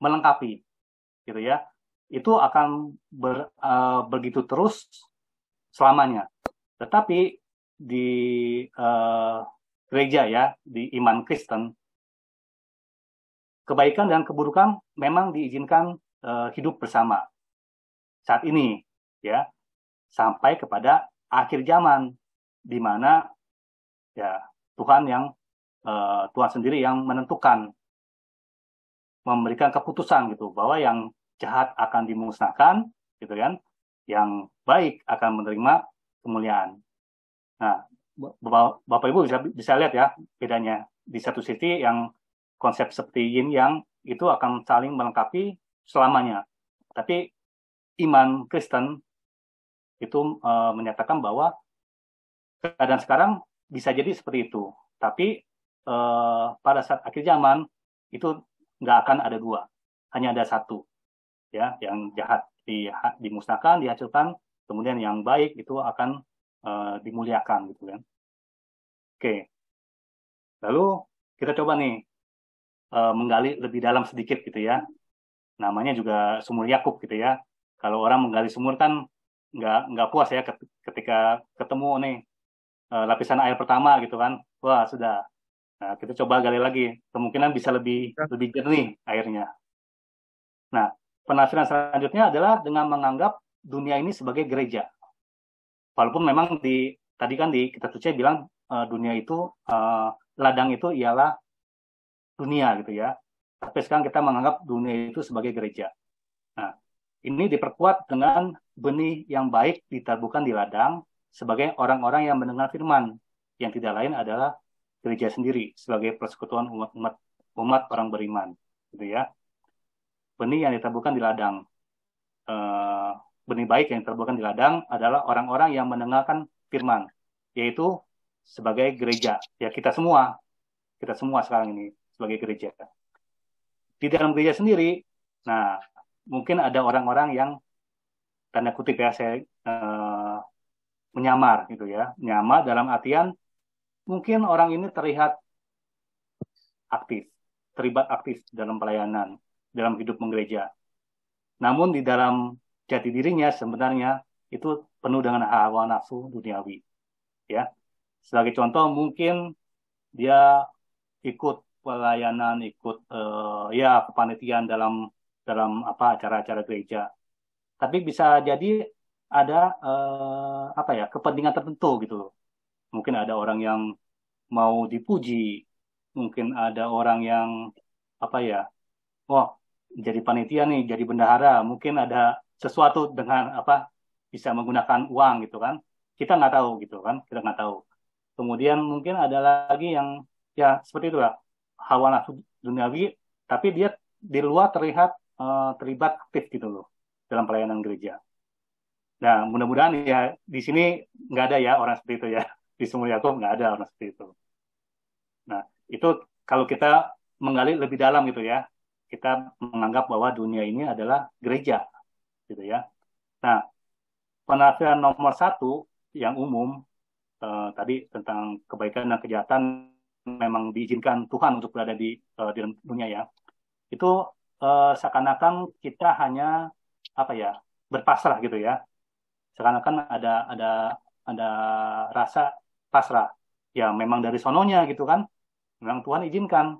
melengkapi, gitu ya. Itu akan begitu terus selamanya. Tetapi di gereja ya, di iman Kristen, kebaikan dan keburukan memang diizinkan hidup bersama saat ini, ya, sampai kepada akhir zaman, di mana ya Tuhan sendiri yang menentukan, memberikan keputusan gitu bahwa yang jahat akan dimusnahkan gitu kan, yang baik akan menerima kemuliaan. Nah, Bapak Ibu bisa lihat ya bedanya. Di satu sisi yang konsep seperti yin yang itu akan saling melengkapi selamanya, tapi iman Kristen itu menyatakan bahwa keadaan sekarang bisa jadi seperti itu, tapi pada saat akhir zaman itu nggak akan ada dua, hanya ada satu, ya, yang jahat dimusnahkan, dihancurkan, kemudian yang baik itu akan dimuliakan, gitu kan. Oke, lalu kita coba nih menggali lebih dalam sedikit, gitu ya. Namanya juga sumur Yakub, gitu ya. Kalau orang menggali sumur kan nggak puas ya ketika ketemu nih lapisan air pertama gitu kan, wah sudah. Nah, kita coba gali lagi, kemungkinan bisa lebih jernih airnya. Nah, penafsiran selanjutnya adalah dengan menganggap dunia ini sebagai gereja. Walaupun memang tadi kan di kitab suci bilang dunia itu ladang itu ialah dunia gitu ya. Tapi sekarang kita menganggap dunia itu sebagai gereja. Nah, ini diperkuat dengan benih yang baik ditaburkan di ladang sebagai orang-orang yang mendengar firman, yang tidak lain adalah gereja sendiri sebagai persekutuan umat orang beriman, gitu ya. Benih yang ditaburkan di ladang, benih baik yang ditaburkan di ladang adalah orang-orang yang mendengarkan firman, yaitu sebagai gereja, ya kita semua sekarang ini sebagai gereja. Di dalam gereja sendiri, nah mungkin ada orang-orang yang tanda kutip ya saya menyamar gitu ya, menyamar dalam artian mungkin orang ini terlihat terlibat aktif dalam pelayanan, dalam hidup menggereja. Namun di dalam jati dirinya sebenarnya itu penuh dengan hawa nafsu duniawi. Ya, sebagai contoh mungkin dia ikut pelayanan, ikut kepanitiaan dalam acara-acara gereja. Tapi bisa jadi ada kepentingan tertentu gitu. Mungkin ada orang yang mau dipuji, mungkin ada orang yang jadi panitia nih, jadi bendahara, mungkin ada sesuatu dengan bisa menggunakan uang gitu kan. Kita nggak tahu gitu kan, kita nggak tahu. Kemudian mungkin ada lagi yang ya seperti itu lah, hawa nafsu duniawi, tapi dia di luar terlihat terlibat aktif gitu loh dalam pelayanan gereja. Nah, mudah-mudahan ya di sini nggak ada ya orang seperti itu ya. Di Sumur Yakub nggak ada orang seperti itu. Nah, itu kalau kita menggali lebih dalam gitu ya, kita menganggap bahwa dunia ini adalah gereja, gitu ya. Nah, penafsiran nomor 1 yang umum tadi tentang kebaikan dan kejahatan memang diizinkan Tuhan untuk berada di dalam dunia ya. Itu seakan-akan kita hanya berpasrah gitu ya. Seakan-akan ada rasa pasrah. Ya memang dari sononya gitu kan. Memang Tuhan izinkan.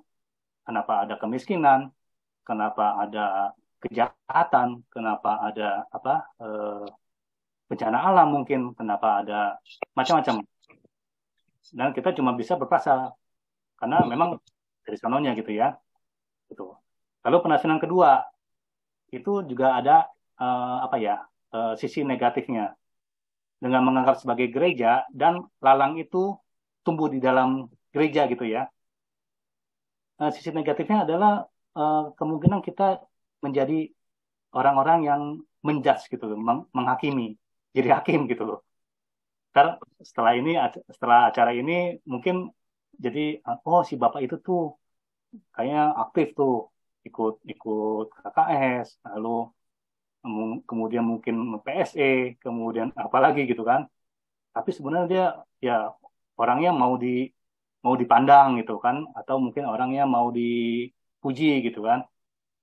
Kenapa ada kemiskinan? Kenapa ada kejahatan? Kenapa ada bencana alam mungkin? Kenapa ada macam-macam? Dan kita cuma bisa berpasrah karena memang dari sononya gitu ya. Gitu. Lalu penafsiran kedua itu juga ada sisi negatifnya. Dengan menganggap sebagai gereja dan lalang itu tumbuh di dalam gereja gitu ya. Sisi negatifnya adalah kemungkinan kita menjadi orang-orang yang menjudge gitu, menghakimi, jadi hakim gitu loh. Setelah acara ini mungkin jadi si bapak itu tuh kayaknya aktif tuh ikut KKS, lalu kemudian mungkin PSE, kemudian apalagi gitu kan. Tapi sebenarnya dia ya orangnya mau dipandang gitu kan, atau mungkin orangnya mau dipuji gitu kan.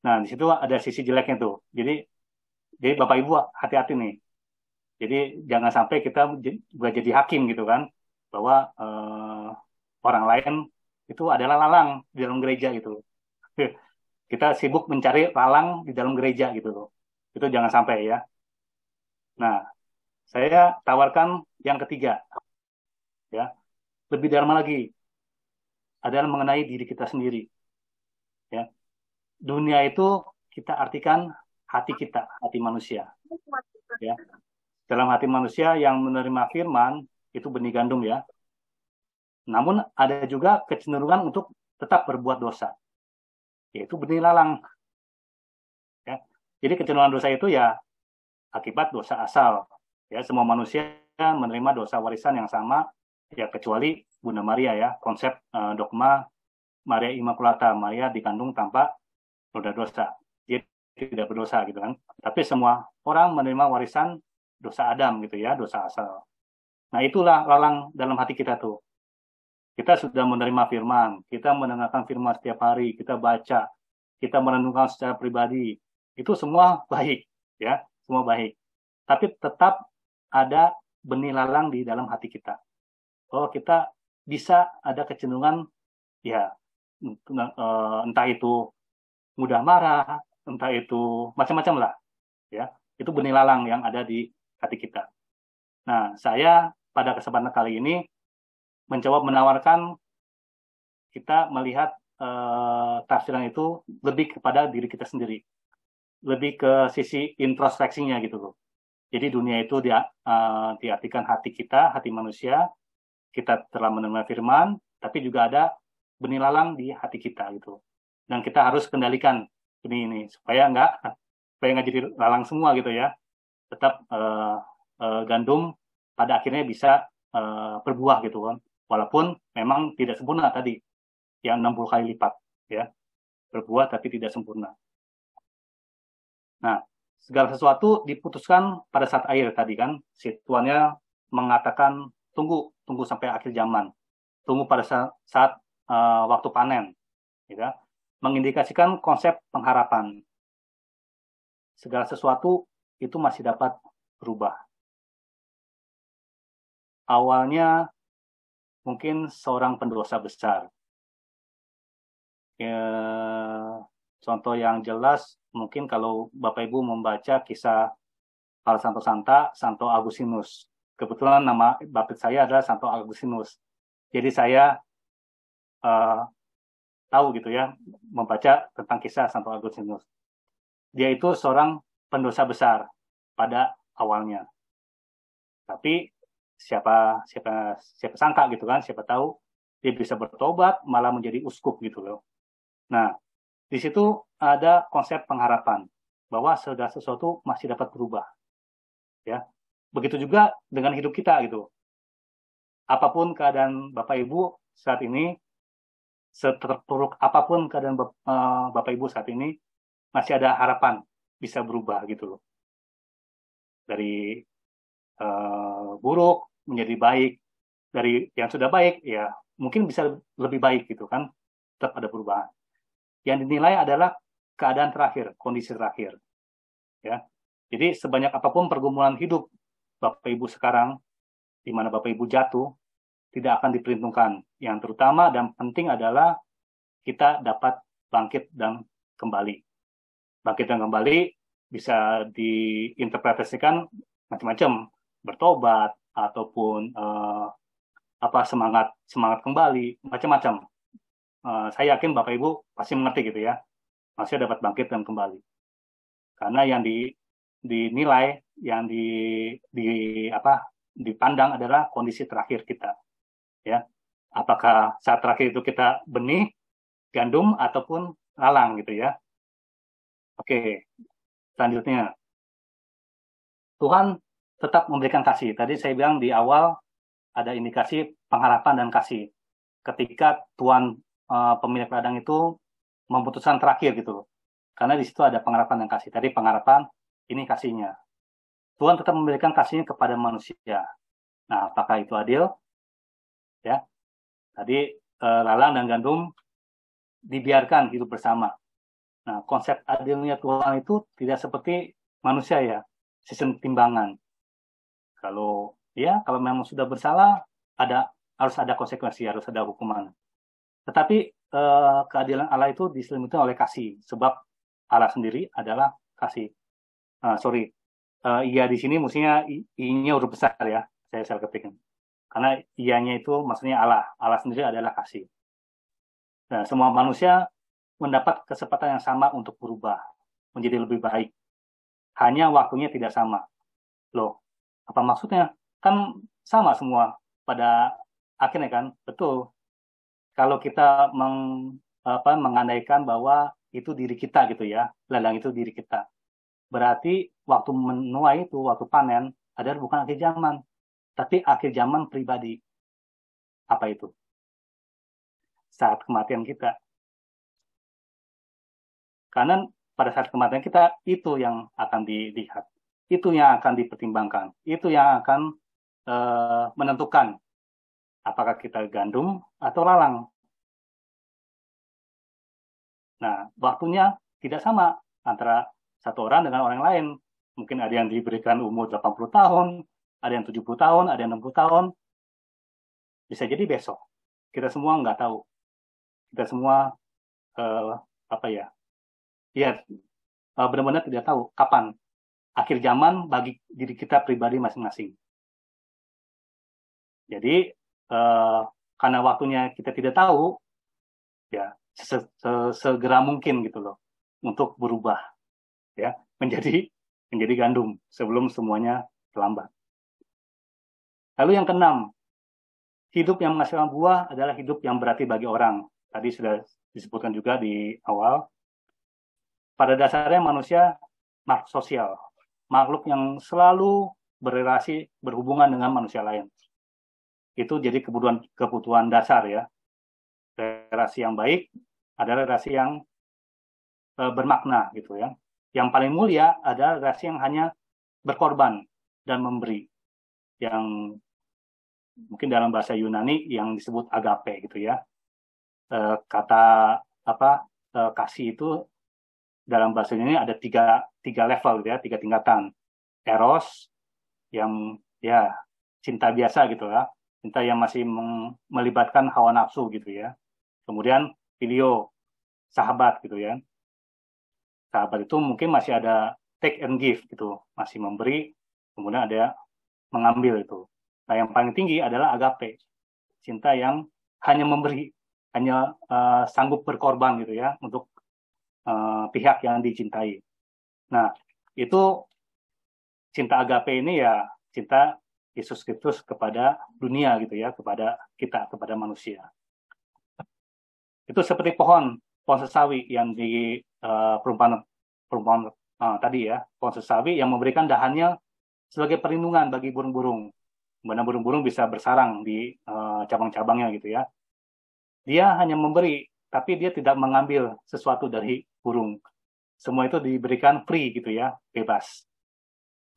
Nah, di situ ada sisi jeleknya tuh. Jadi Bapak Ibu hati-hati nih. Jadi jangan sampai kita juga jadi hakim gitu kan, bahwa orang lain itu adalah lalang di dalam gereja gitu. Kita sibuk mencari lalang di dalam gereja gitu loh. Itu jangan sampai ya. Nah, saya tawarkan yang ketiga. Ya. Lebih dalam lagi adalah mengenai diri kita sendiri. Ya. Dunia itu kita artikan hati kita, hati manusia. Ya. Dalam hati manusia yang menerima firman itu benih gandum ya. Namun ada juga kecenderungan untuk tetap berbuat dosa. Yaitu benih lalang. Ya. Jadi kecenderungan dosa itu ya akibat dosa asal. Ya, semua manusia menerima dosa warisan yang sama ya kecuali Bunda Maria ya. Konsep dogma Maria Immaculata, Maria dikandung tanpa noda dosa. Dia tidak berdosa gitu kan. Tapi semua orang menerima warisan dosa Adam gitu ya, dosa asal. Nah, itulah lalang dalam hati kita tuh. Kita sudah menerima firman, kita mendengarkan firman setiap hari, kita baca, kita merenungkan secara pribadi. Itu semua baik, ya, semua baik. Tapi tetap ada benih lalang di dalam hati kita. bahwa kita bisa ada kecenderungan ya entah itu mudah marah, entah itu macam-macam lah, ya. Itu benih lalang yang ada di hati kita. Nah, saya pada kesempatan kali ini mencoba menawarkan kita melihat tafsiran itu lebih kepada diri kita sendiri, lebih ke sisi introspeksinya gitu loh. Jadi dunia itu diartikan hati kita, hati manusia. Kita telah menerima firman, tapi juga ada benih lalang di hati kita gitu. Dan kita harus kendalikan benih ini supaya nggak jadi lalang semua gitu ya. Tetap gandum pada akhirnya bisa berbuah gitu kan. Walaupun memang tidak sempurna tadi, yang 60 kali lipat ya, berbuah tapi tidak sempurna. Nah, segala sesuatu diputuskan pada saat akhir tadi kan, si tuannya mengatakan tunggu sampai akhir zaman, tunggu pada saat waktu panen, ya, mengindikasikan konsep pengharapan. Segala sesuatu itu masih dapat berubah. Awalnya mungkin seorang pendosa besar. Ya, contoh yang jelas mungkin kalau Bapak Ibu membaca kisah para Santo Santa, Santo Agustinus. Kebetulan nama baptis saya adalah Santo Agustinus. Jadi saya tahu gitu ya, membaca tentang kisah Santo Agustinus. Dia itu seorang pendosa besar pada awalnya. Tapi siapa sangka gitu kan, siapa tahu dia bisa bertobat malah menjadi uskup gitu loh. Nah, di situ ada konsep pengharapan bahwa segala sesuatu masih dapat berubah. Ya. Begitu juga dengan hidup kita gitu. Apapun keadaan Bapak Ibu saat ini, seterpuruk apapun keadaan Bapak Ibu saat ini, masih ada harapan bisa berubah gitu loh. Dari buruk menjadi baik, dari yang sudah baik ya mungkin bisa lebih baik gitu kan, tetap ada perubahan. Yang dinilai adalah keadaan terakhir, kondisi terakhir. Ya. Jadi sebanyak apapun pergumulan hidup Bapak Ibu sekarang, di mana Bapak Ibu jatuh, tidak akan diperhitungkan. Yang terutama dan penting adalah kita dapat bangkit dan kembali. Bangkit dan kembali bisa diinterpretasikan macam-macam, bertobat ataupun semangat kembali, macam-macam. Saya yakin Bapak Ibu pasti mengerti gitu ya, maksudnya dapat bangkit dan kembali. Karena yang dinilai, yang dipandang adalah kondisi terakhir kita, ya. Apakah saat terakhir itu kita benih, gandum ataupun lalang gitu ya. Oke, selanjutnya Tuhan tetap memberikan kasih. Tadi saya bilang di awal ada indikasi pengharapan dan kasih. Ketika Tuhan pemilik ladang itu memutuskan terakhir gitu. Karena di situ ada pengharapan dan kasih. Tadi pengharapan, ini kasihnya. Tuhan tetap memberikan kasihnya kepada manusia. Nah, apakah itu adil? Ya. Tadi lalang dan gandum dibiarkan hidup bersama. Nah, konsep adilnya Tuhan itu tidak seperti manusia ya, sistem timbangan. Kalau memang sudah bersalah, harus ada konsekuensi, harus ada hukuman. Tetapi keadilan Allah itu diselimuti oleh kasih, sebab Allah sendiri adalah kasih. Iya di sini mestinya i-nya huruf besar ya, saya salah ketikkan. Karena iyanya itu maksudnya Allah. Allah sendiri adalah kasih. Nah, semua manusia mendapat kesempatan yang sama untuk berubah, menjadi lebih baik. Hanya waktunya tidak sama. Loh, apa maksudnya? Kan sama semua pada akhirnya kan? Betul. Kalau kita mengandaikan bahwa itu diri kita gitu ya, ladang itu diri kita. Berarti waktu menuai itu, waktu panen, adalah bukan akhir zaman, tapi akhir zaman pribadi. Apa itu? Saat kematian kita. Karena pada saat kematian kita, itu yang akan dilihat. Itu yang akan dipertimbangkan. Itu yang akan menentukan apakah kita gandum atau lalang. Nah, waktunya tidak sama antara satu orang dengan orang lain. Mungkin ada yang diberikan umur 80 tahun, ada yang 70 tahun, ada yang 60 tahun. Bisa jadi besok. Kita semua nggak tahu. Kita semua benar-benar tidak tahu kapan akhir zaman bagi diri kita pribadi masing-masing. Jadi karena waktunya kita tidak tahu, ya segera mungkin gitu loh untuk berubah, ya menjadi gandum sebelum semuanya terlambat. Lalu yang keenam, hidup yang menghasilkan buah adalah hidup yang berarti bagi orang. Tadi sudah disebutkan juga di awal. Pada dasarnya manusia makhluk sosial, makhluk yang selalu berrelasi, berhubungan dengan manusia lain. Itu jadi kebutuhan dasar ya. Relasi yang baik adalah relasi yang bermakna gitu ya. Yang paling mulia adalah relasi yang hanya berkorban dan memberi. Yang mungkin dalam bahasa Yunani yang disebut agape gitu ya. Kata kasih itu dalam bahasa ini ada tiga level gitu ya, 3 tingkatan. Eros yang ya cinta biasa gitu ya, cinta yang masih melibatkan hawa nafsu gitu ya. Kemudian filio, sahabat gitu ya. Sahabat itu mungkin masih ada take and give gitu, masih memberi, kemudian ada mengambil itu. Nah, yang paling tinggi adalah agape, cinta yang hanya memberi, hanya sanggup berkorban gitu ya untuk pihak yang dicintai. Nah, itu cinta agape ini ya cinta Yesus Kristus kepada dunia gitu ya, kepada kita, kepada manusia. Itu seperti pohon sesawi yang di perumpamaan tadi ya, pohon sesawi yang memberikan dahannya sebagai perlindungan bagi burung-burung. Mana burung-burung bisa bersarang di cabang-cabangnya gitu ya. Dia hanya memberi, tapi dia tidak mengambil sesuatu dari burung. Semua itu diberikan free gitu ya, bebas.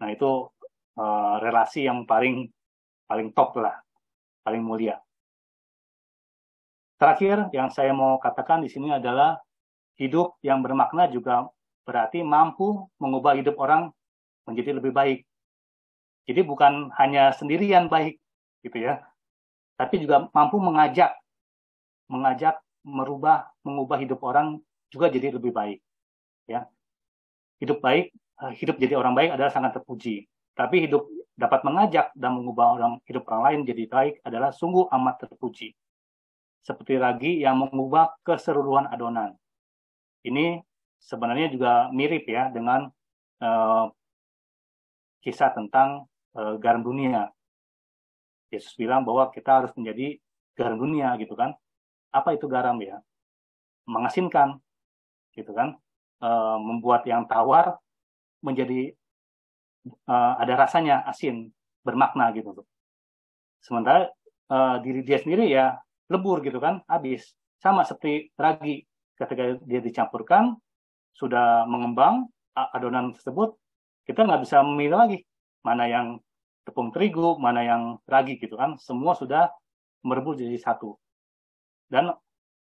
Nah itu relasi yang paling top lah, paling mulia. Terakhir yang saya mau katakan di sini adalah hidup yang bermakna juga berarti mampu mengubah hidup orang menjadi lebih baik. Jadi bukan hanya sendirian baik gitu ya, tapi juga mampu mengajak, mengubah hidup orang juga jadi lebih baik. Ya, hidup jadi orang baik adalah sangat terpuji. Tapi hidup dapat mengajak dan mengubah hidup orang lain jadi baik adalah sungguh amat terpuji. Seperti ragi yang mengubah keseluruhan adonan. Ini sebenarnya juga mirip ya dengan kisah tentang garam dunia. Yesus bilang bahwa kita harus menjadi garam dunia gitu kan. Apa itu garam ya? Mengasinkan gitu kan. Membuat yang tawar menjadi ada rasanya asin, bermakna gitu. Sementara diri dia sendiri ya lebur gitu kan, habis. Sama seperti ragi, ketika dia dicampurkan, sudah mengembang adonan tersebut, kita nggak bisa memilih lagi mana yang tepung terigu, mana yang ragi gitu kan. Semua sudah merebur jadi satu. Dan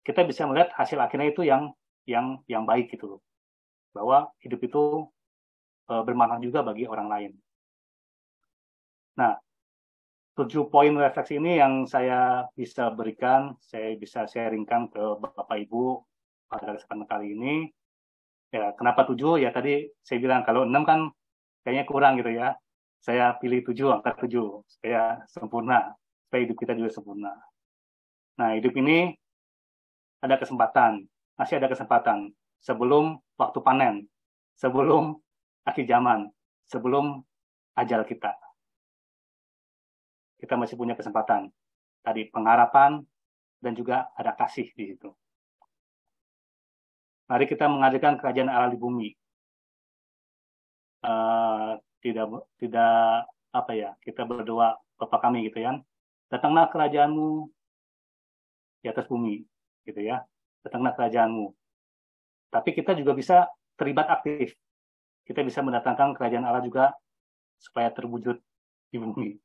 kita bisa melihat hasil akhirnya itu yang baik gitu loh. Bahwa hidup itu bermakna juga bagi orang lain. Nah, 7 poin refleksi ini yang saya bisa berikan, saya bisa sharingkan ke Bapak Ibu pada kesempatan kali ini. Ya, kenapa 7? Ya tadi saya bilang kalau 6 kan kayaknya kurang gitu ya. Saya pilih 7, angka 7 supaya sempurna, supaya hidup kita juga sempurna. Nah, hidup ini masih ada kesempatan sebelum waktu panen, sebelum akhir zaman, sebelum ajal kita. Kita masih punya kesempatan. Tadi pengharapan dan juga ada kasih di situ. Mari kita mengadakan kerajaan Allah di bumi. Kita berdoa Bapa kami gitu ya. Datanglah kerajaanmu di atas bumi gitu ya. Datanglah kerajaanmu. Tapi kita juga bisa terlibat aktif. Kita bisa mendatangkan kerajaan Allah juga supaya terwujud di bumi.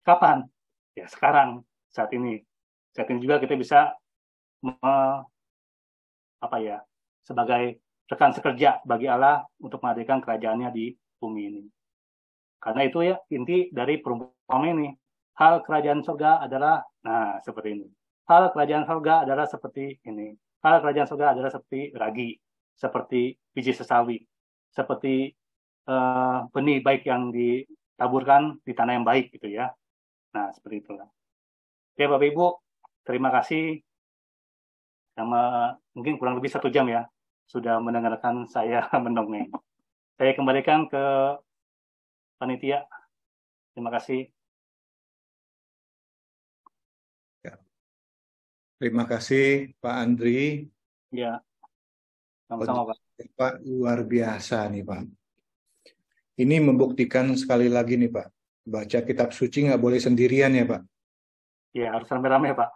Kapan? Ya sekarang, saat ini. Saat ini juga kita bisa sebagai rekan sekerja bagi Allah untuk menghadirkan kerajaannya di bumi ini. Karena itu ya inti dari perumpamaan ini. Hal kerajaan surga adalah Nah, seperti ini. Hal kerajaan surga adalah seperti ini. Hal kerajaan surga adalah seperti ragi, seperti biji sesawi, seperti benih baik yang ditaburkan di tanah yang baik gitu ya. Nah, seperti itulah. Oke, Bapak Ibu, terima kasih sama mungkin kurang lebih 1 jam ya sudah mendengarkan saya mendongeng. Saya kembalikan ke panitia. Terima kasih. Terima kasih Pak Andri. Ya, sama-sama Pak. Pak, luar biasa nih Pak. Ini membuktikan sekali lagi nih Pak, baca kitab suci nggak boleh sendirian ya Pak. Ya, harus rame-rame Pak.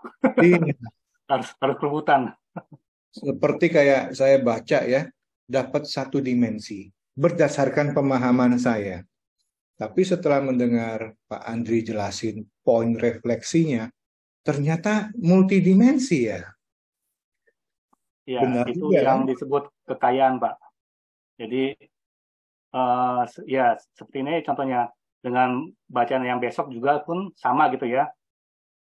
Iya. harus kerebutan. Seperti kayak saya baca ya, dapat satu dimensi berdasarkan pemahaman saya. Tapi setelah mendengar Pak Andri jelasin poin refleksinya, ternyata multidimensi ya. Ya, Benar itu juga, yang kan? disebut kekayaan Pak. Jadi ya seperti ini contohnya dengan bacaan yang besok juga pun sama gitu ya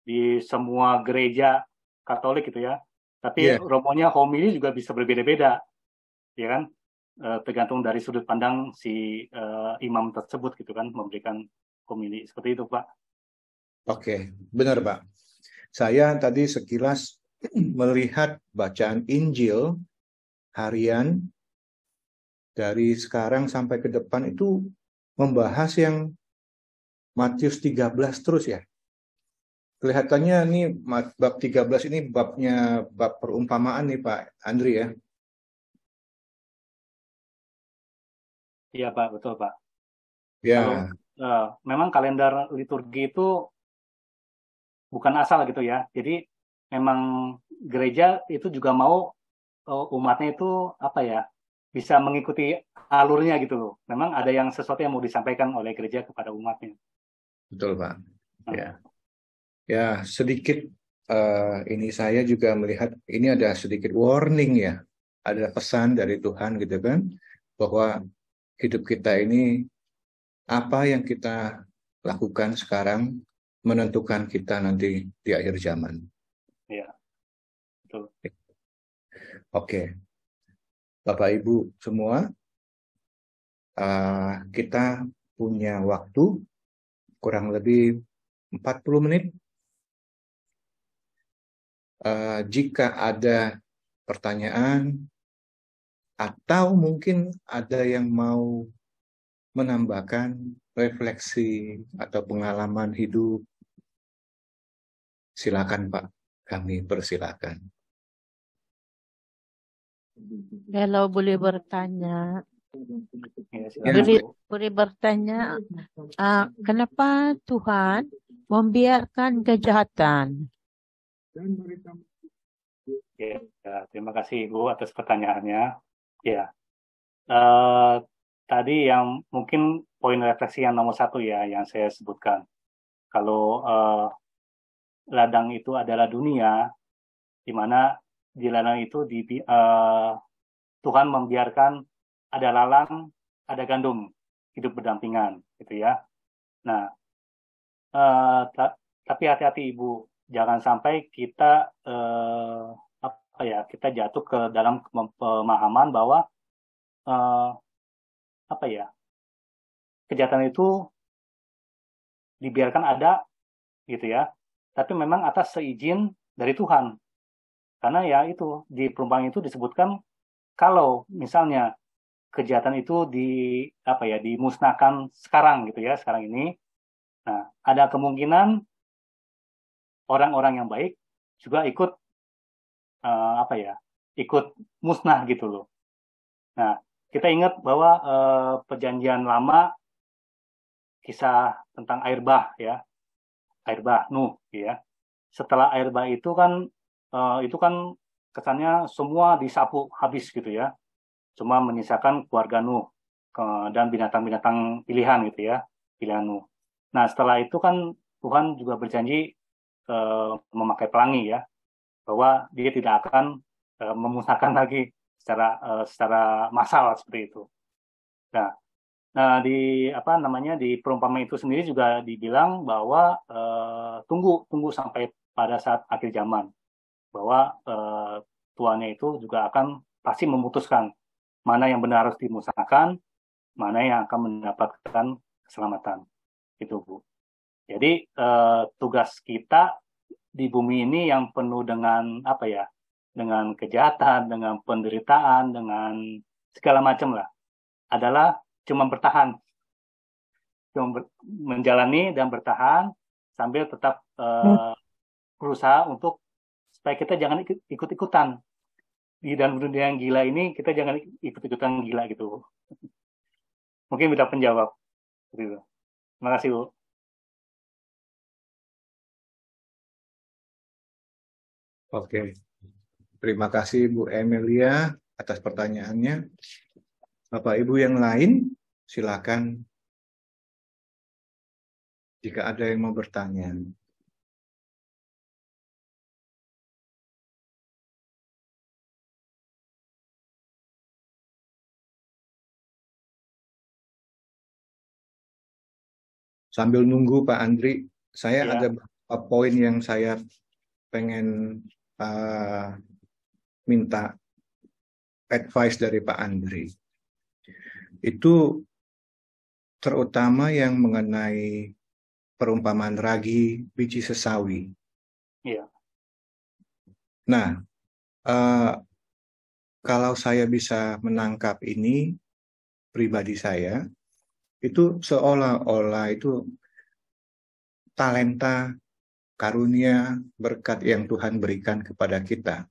di semua gereja Katolik gitu ya. Tapi romonya homili juga bisa berbeda-beda, ya kan? Tergantung dari sudut pandang si imam tersebut gitu kan memberikan homili seperti itu Pak. Oke, benar Pak. Saya tadi sekilas melihat bacaan Injil harian dari sekarang sampai ke depan itu membahas yang Matius 13 terus ya. Kelihatannya nih bab 13 ini bab perumpamaan nih Pak Andri ya. Iya Pak, betul Pak. Ya. Kalau memang kalender liturgi itu bukan asal gitu ya. Jadi memang gereja itu juga mau umatnya itu apa ya bisa mengikuti alurnya gitu loh. Memang ada yang sesuatu yang mau disampaikan oleh gereja kepada umatnya. Betul Pak. Ya sedikit ini saya juga melihat ini ada sedikit warning ya. Ada pesan dari Tuhan gitu kan bahwa hidup kita ini apa yang kita lakukan sekarang menentukan kita nanti di akhir zaman. Iya, betul. Oke, Bapak Ibu semua, kita punya waktu kurang lebih 40 menit. Jika ada pertanyaan atau mungkin ada yang mau menambahkan refleksi atau pengalaman hidup, silakan Pak, kami persilakan. Kalau boleh bertanya, boleh bertanya, kenapa Tuhan membiarkan kejahatan? Ya, terima kasih Ibu atas pertanyaannya. Ya, tadi yang mungkin poin refleksi yang nomor 1 ya yang saya sebutkan. Kalau ladang itu adalah dunia, di mana di ladang itu Tuhan membiarkan ada lalang, ada gandum hidup berdampingan, gitu ya. Nah, tapi hati-hati Ibu, jangan sampai kita kita jatuh ke dalam pemahaman bahwa kejahatan itu dibiarkan ada, gitu ya. Tapi memang atas seizin dari Tuhan. Karena ya itu di perumpamaan itu disebutkan kalau misalnya kejahatan itu dimusnahkan sekarang gitu ya, sekarang ini. Nah, ada kemungkinan orang-orang yang baik juga ikut ikut musnah gitu loh. Nah, kita ingat bahwa perjanjian lama kisah tentang air bah ya. Air bah Nuh ya. Setelah air bah itu kan kesannya semua disapu habis gitu ya. Cuma menyisakan keluarga Nuh dan binatang-binatang pilihan gitu ya, pilihan Nuh. Nah, setelah itu kan Tuhan juga berjanji memakai pelangi ya, bahwa dia tidak akan memusnahkan lagi secara massal seperti itu. Nah, di perumpamaan itu sendiri juga dibilang bahwa tunggu sampai pada saat akhir zaman, bahwa Tuhannya itu juga akan pasti memutuskan mana yang benar harus dimusnahkan, mana yang akan mendapatkan keselamatan. Itu, Bu. Jadi tugas kita di bumi ini yang penuh dengan apa ya, dengan kejahatan, dengan penderitaan, dengan segala macam lah, adalah cuma bertahan, cuma menjalani dan bertahan sambil tetap berusaha untuk supaya kita jangan ikut-ikutan di dalam dunia yang gila ini. Kita jangan ikut-ikutan gila gitu. Mungkin bisa penjawab. Gitu. Terima kasih, Bu. Oke, terima kasih Bu Emilia atas pertanyaannya. Bapak Ibu yang lain, silakan jika ada yang mau bertanya. Sambil nunggu Pak Andri, saya ada beberapa poin yang saya pengen minta advice dari Pak Andri. Itu terutama yang mengenai perumpamaan ragi biji sesawi. Iya. Nah, kalau saya bisa menangkap ini, pribadi saya, itu seolah-olah itu talenta, karunia, berkat yang Tuhan berikan kepada kita.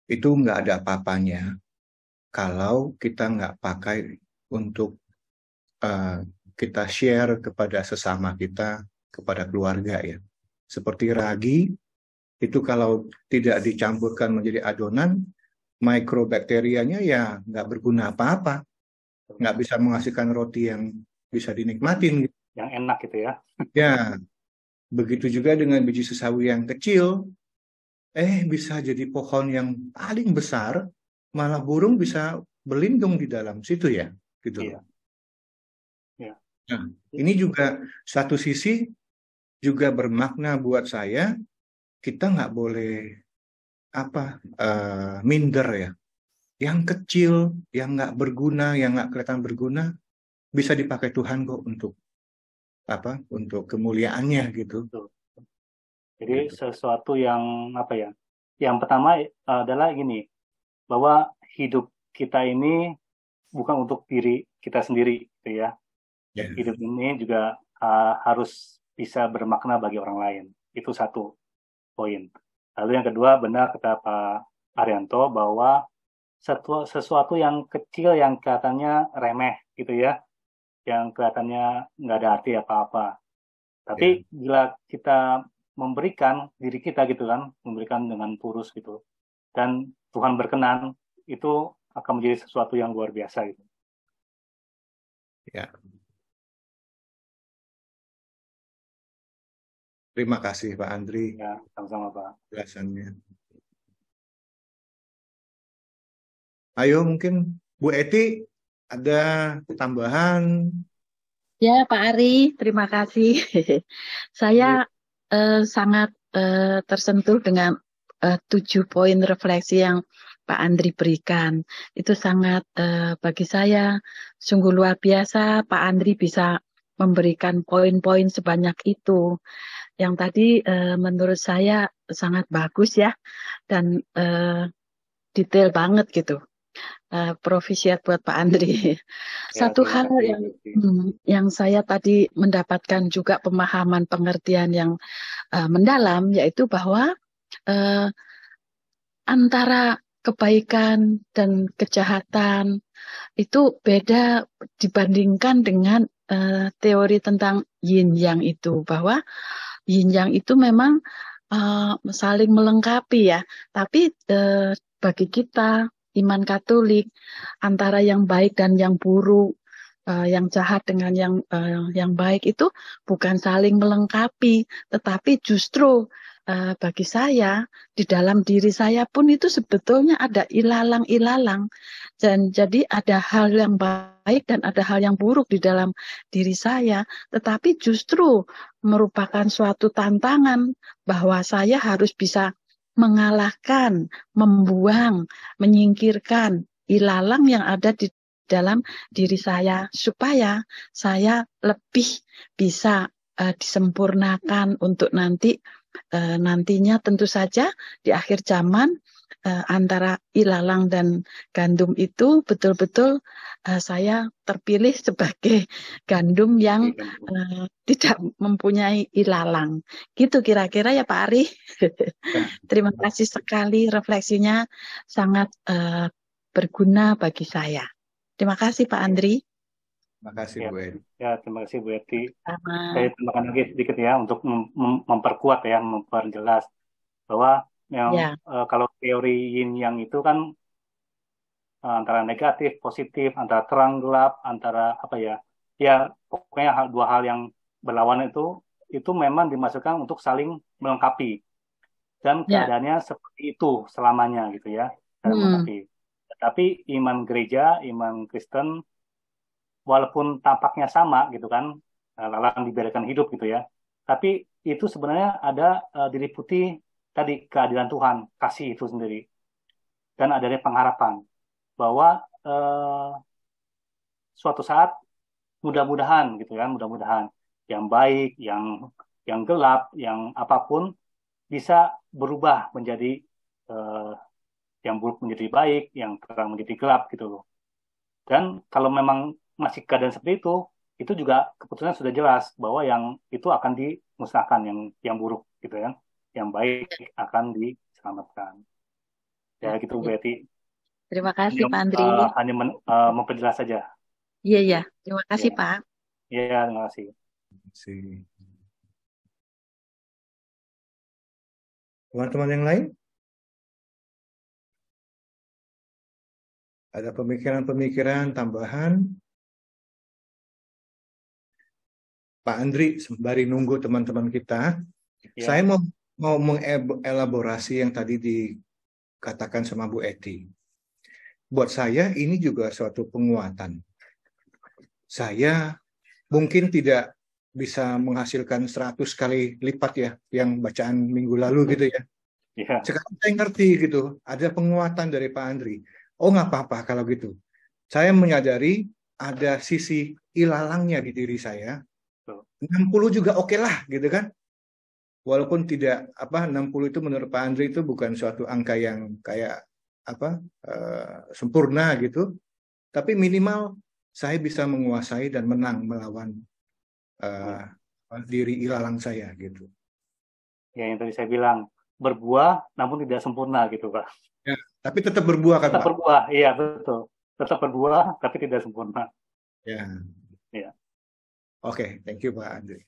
Itu nggak ada apa-apanya kalau kita nggak pakai untuk kita share kepada sesama kita, kepada keluarga ya. Seperti ragi, itu kalau tidak dicampurkan menjadi adonan, mikrobakterianya ya nggak berguna apa-apa. Nggak bisa menghasilkan roti yang bisa dinikmatin. Yang enak gitu ya. Ya, begitu juga dengan biji sesawi yang kecil, bisa jadi pohon yang paling besar, malah burung bisa berlindung di dalam situ ya, gitu. Iya. Ya. Nah, ini juga satu sisi juga bermakna buat saya, kita nggak boleh minder ya. Yang kecil, yang nggak berguna, yang nggak kelihatan berguna, bisa dipakai Tuhan kok untuk kemuliaannya gitu. Jadi sesuatu yang yang pertama adalah gini, bahwa hidup kita ini bukan untuk diri kita sendiri gitu ya. Hidup ini juga harus bisa bermakna bagi orang lain. Itu satu poin. Lalu yang kedua, benar kata Pak Arianto bahwa sesuatu yang kecil yang kelihatannya remeh gitu ya, yang kelihatannya nggak ada arti apa-apa. Tapi bila kita memberikan diri kita gitu kan, memberikan dengan tulus gitu, dan Tuhan berkenan, itu akan menjadi sesuatu yang luar biasa gitu. Ya. Terima kasih Pak Andri. Ya, sama-sama Pak. Jelasannya. Ayo mungkin Bu Eti ada tambahan. Ya Pak Ari, terima kasih. Saya sangat tersentuh dengan 7 poin refleksi yang Pak Andri berikan. Itu sangat bagi saya sungguh luar biasa. Pak Andri bisa memberikan poin-poin sebanyak itu. Yang tadi menurut saya sangat bagus ya, dan detail banget gitu. Profisiat buat Pak Andri. Satu hal yang saya tadi mendapatkan juga pemahaman pengertian yang mendalam, yaitu bahwa antara kebaikan dan kejahatan itu beda dibandingkan dengan teori tentang yin yang itu, bahwa yin yang itu memang saling melengkapi ya, tapi bagi kita iman Katolik, antara yang baik dan yang buruk, yang jahat dengan yang baik itu bukan saling melengkapi, tetapi justru bagi saya di dalam diri saya pun itu sebetulnya ada ilalang-ilalang, dan jadi ada hal yang baik dan ada hal yang buruk di dalam diri saya, tetapi justru merupakan suatu tantangan bahwa saya harus bisa mengalahkan, membuang, menyingkirkan ilalang yang ada di dalam diri saya supaya saya lebih bisa disempurnakan untuk nantinya tentu saja di akhir zaman antara ilalang dan gandum itu betul-betul saya terpilih sebagai gandum yang tidak mempunyai ilalang. Gitu kira-kira ya Pak Ari. Terima kasih sekali, refleksinya sangat berguna bagi saya. Terima kasih Pak Andri. Terima kasih Ya, Bu Edi. ya, terima kasih Bu Eti. Sama. Saya tambahkan lagi sedikit ya untuk memperkuat ya, memperjelas bahwa yang Ya. Kalau teori yin yang itu kan antara negatif, positif, antara terang gelap, antara apa ya, ya pokoknya dua hal yang berlawanan itu memang dimasukkan untuk saling melengkapi dan Ya. keadaannya seperti itu selamanya gitu ya, saling melengkapi. Tapi iman gereja, iman Kristen, walaupun tampaknya sama gitu kan, lalang dibiarkan hidup gitu ya, tapi itu sebenarnya ada diliputi tadi keadilan Tuhan, kasih itu sendiri, dan adanya pengharapan bahwa suatu saat mudah-mudahan gitu ya, mudah-mudahan yang baik, yang gelap, yang apapun bisa berubah menjadi yang buruk menjadi baik, yang terang menjadi gelap gitu loh. Dan kalau memang masih keadaan seperti itu juga keputusan sudah jelas bahwa yang itu akan dimusnahkan, yang buruk gitu ya, yang baik akan diselamatkan. Ya gitu Bu Eti. Terima kasih Pak Andri. Hanya memperjelas saja. Iya. Terima kasih Ya. Pak. Iya, terima kasih. Terima kasih. Teman-teman yang lain? Ada pemikiran-pemikiran tambahan? Pak Andri, sembari nunggu teman-teman kita, saya mau mengelaborasi yang tadi dikatakan sama Bu Eti. Buat saya ini juga suatu penguatan. Saya mungkin tidak bisa menghasilkan 100 kali lipat ya, yang bacaan minggu lalu gitu ya. Yeah. Sekarang saya ngerti gitu, ada penguatan dari Pak Andri. Oh nggak apa-apa kalau gitu. Saya menyadari ada sisi ilalangnya di diri saya. 60 juga oke lah gitu kan. Walaupun tidak 60 itu menurut Pak Andri itu bukan suatu angka yang kayak sempurna gitu. Tapi minimal saya bisa menguasai dan menang melawan diri ilalang saya gitu. Ya yang tadi saya bilang, berbuah namun tidak sempurna gitu Pak. Ya, tapi tetap berbuah kan tetap Pak? Berbuah, iya betul. Tetap berbuah tapi tidak sempurna. Ya. Ya. Oke, thank you Pak Andri.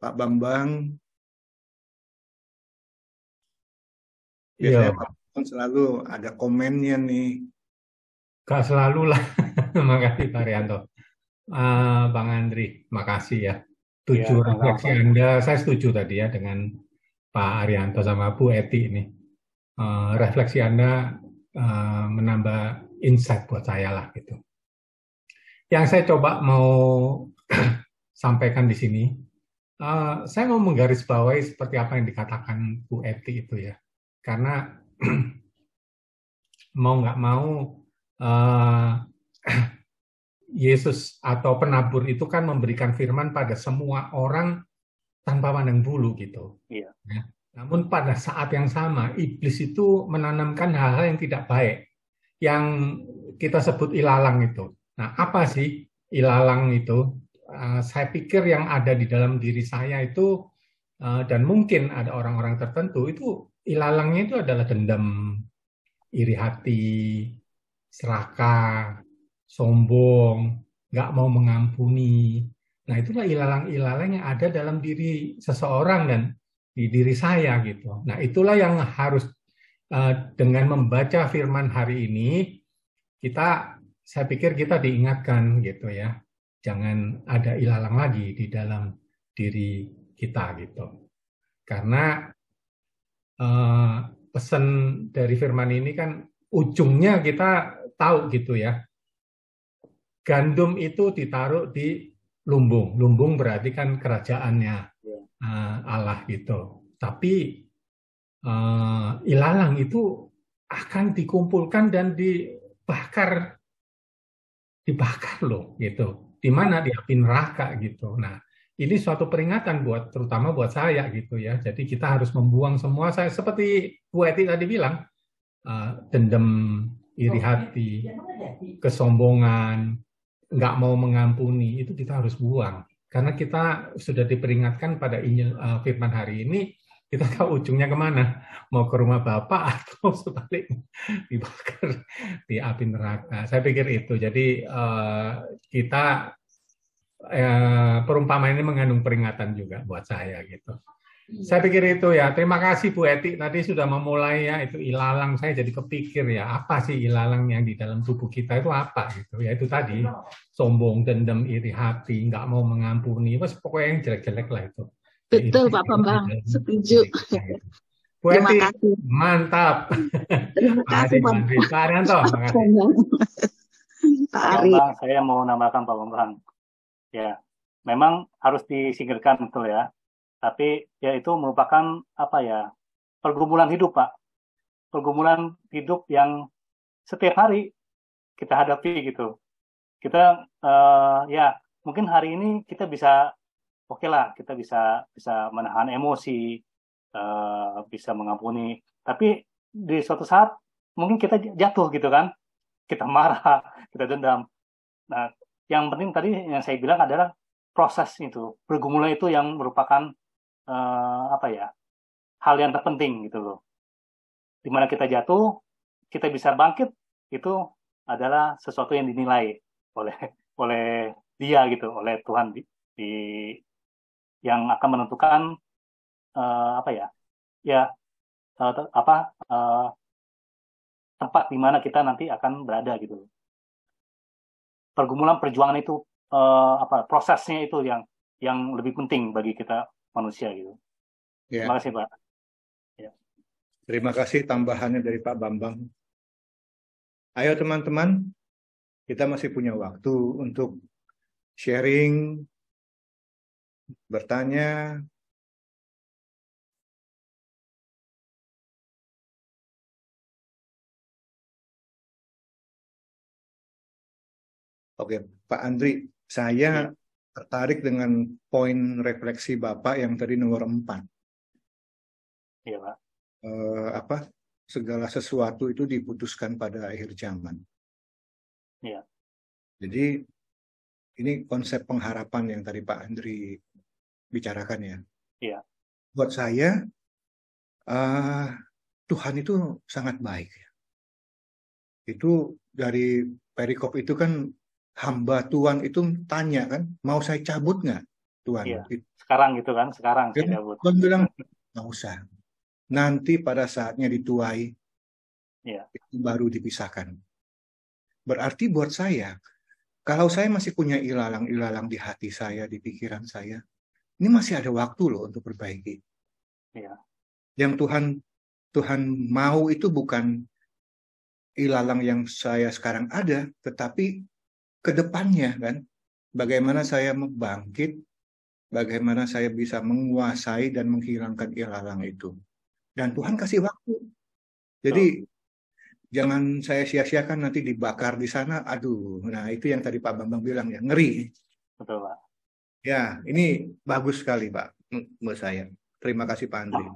Pak Bambang. Biasanya Pak Bambang selalu ada komennya nih. Gak selalu lah. Makasih Pak Rianto. Bang Andri, makasih ya. Refleksi Anda, saya setuju tadi ya dengan Pak Arianto sama Bu Eti ini. Refleksi Anda menambah insight buat saya lah gitu. Yang saya coba mau sampaikan di sini, saya mau menggarisbawahi seperti apa yang dikatakan Bu Eti itu ya. Karena mau nggak mau Yesus atau penabur itu kan memberikan firman pada semua orang tanpa pandang bulu gitu. Iya. Ya. Namun pada saat yang sama iblis itu menanamkan hal-hal yang tidak baik, yang kita sebut ilalang itu. Nah, apa sih ilalang itu? Saya pikir yang ada di dalam diri saya itu dan mungkin ada orang-orang tertentu itu ilalangnya itu adalah dendam, iri hati, serakah, sombong, nggak mau mengampuni. Nah, itulah ilalang-ilalang yang ada dalam diri seseorang dan di diri saya gitu. Nah, itulah yang harus dengan membaca firman hari ini saya pikir kita diingatkan gitu ya. jangan ada ilalang lagi di dalam diri kita gitu. Karena pesan dari firman ini kan ujungnya kita tahu gitu ya. Gandum itu ditaruh di lumbung. Lumbung berarti kan kerajaannya Allah gitu. Tapi ilalang itu akan dikumpulkan dan dibakar loh gitu. Di mana? Di api neraka gitu. Nah, ini suatu peringatan terutama buat saya gitu ya. Jadi kita harus membuang semua. Saya seperti Bu Eti tadi bilang, dendam, iri hati, kesombongan, nggak mau mengampuni, itu kita harus buang. Karena kita sudah diperingatkan pada Injil firman hari ini, kita tahu ujungnya kemana. Mau ke rumah Bapak atau sebaliknya dibakar di api neraka. Saya pikir itu. Jadi kita perumpamaan ini mengandung peringatan juga buat saya gitu. Saya pikir itu ya. Terima kasih Bu Eti tadi sudah memulai ya itu ilalang. Saya jadi kepikir ya apa sih ilalang yang di dalam tubuh kita itu apa gitu. Ya itu tadi sombong, dendam, iri hati, nggak mau mengampuni. Pokoknya yang jelek-jelek lah itu. Betul Pak Bambang, setuju. Bu Eti, mantap. Terima kasih Pak Arianto, Pak Ari. Saya mau nambahkan Pak Bambang. Ya, memang harus disingkirkan betul ya. Tapi ya itu merupakan apa ya, pergumulan hidup Pak. Pergumulan hidup yang setiap hari kita hadapi gitu. Kita ya mungkin hari ini kita bisa oke lah, kita bisa menahan emosi, bisa mengampuni. Tapi di suatu saat mungkin kita jatuh gitu kan, kita marah, kita dendam. Nah, yang penting tadi yang saya bilang adalah proses itu, pergumulan itu yang merupakan apa ya, hal yang terpenting gitu loh. Dimana kita jatuh, kita bisa bangkit, itu adalah sesuatu yang dinilai oleh Dia gitu, oleh Tuhan yang akan menentukan apa ya, tempat di mana kita nanti akan berada gitu. Pergumulan perjuangan itu prosesnya itu yang lebih penting bagi kita manusia gitu. Ya. Terima kasih Pak. Ya. Terima kasih tambahannya dari Pak Bambang. Ayo teman-teman, kita masih punya waktu untuk sharing, bertanya. Oke, Pak Andri, saya tertarik dengan poin refleksi Bapak yang tadi nomor 4. Iya, Pak. Segala sesuatu itu diputuskan pada akhir zaman. Iya. Jadi ini konsep pengharapan yang tadi Pak Andri bicarakan ya. Iya. Buat saya Tuhan itu sangat baik. Itu dari perikop itu kan hamba Tuhan itu tanya kan, mau saya cabut nggak Tuhan? Iya. Sekarang gitu kan, sekarang saya cabut. Tuhan bilang nggak usah. Nanti pada saatnya dituai, itu baru dipisahkan. Berarti buat saya, kalau saya masih punya ilalang-ilalang di hati saya, di pikiran saya, ini masih ada waktu loh untuk perbaiki. Iya. Yang Tuhan mau itu bukan ilalang yang saya sekarang ada, tetapi ke depannya kan, bagaimana saya bangkit, bagaimana saya bisa menguasai dan menghilangkan ilalang itu. Dan Tuhan kasih waktu. Jadi jangan saya sia-siakan nanti dibakar di sana. Aduh, nah itu yang tadi Pak Bambang bilang ya, ngeri. Betul Pak. Ya, ini bagus sekali Pak, menurut saya. Terima kasih Pak Andri.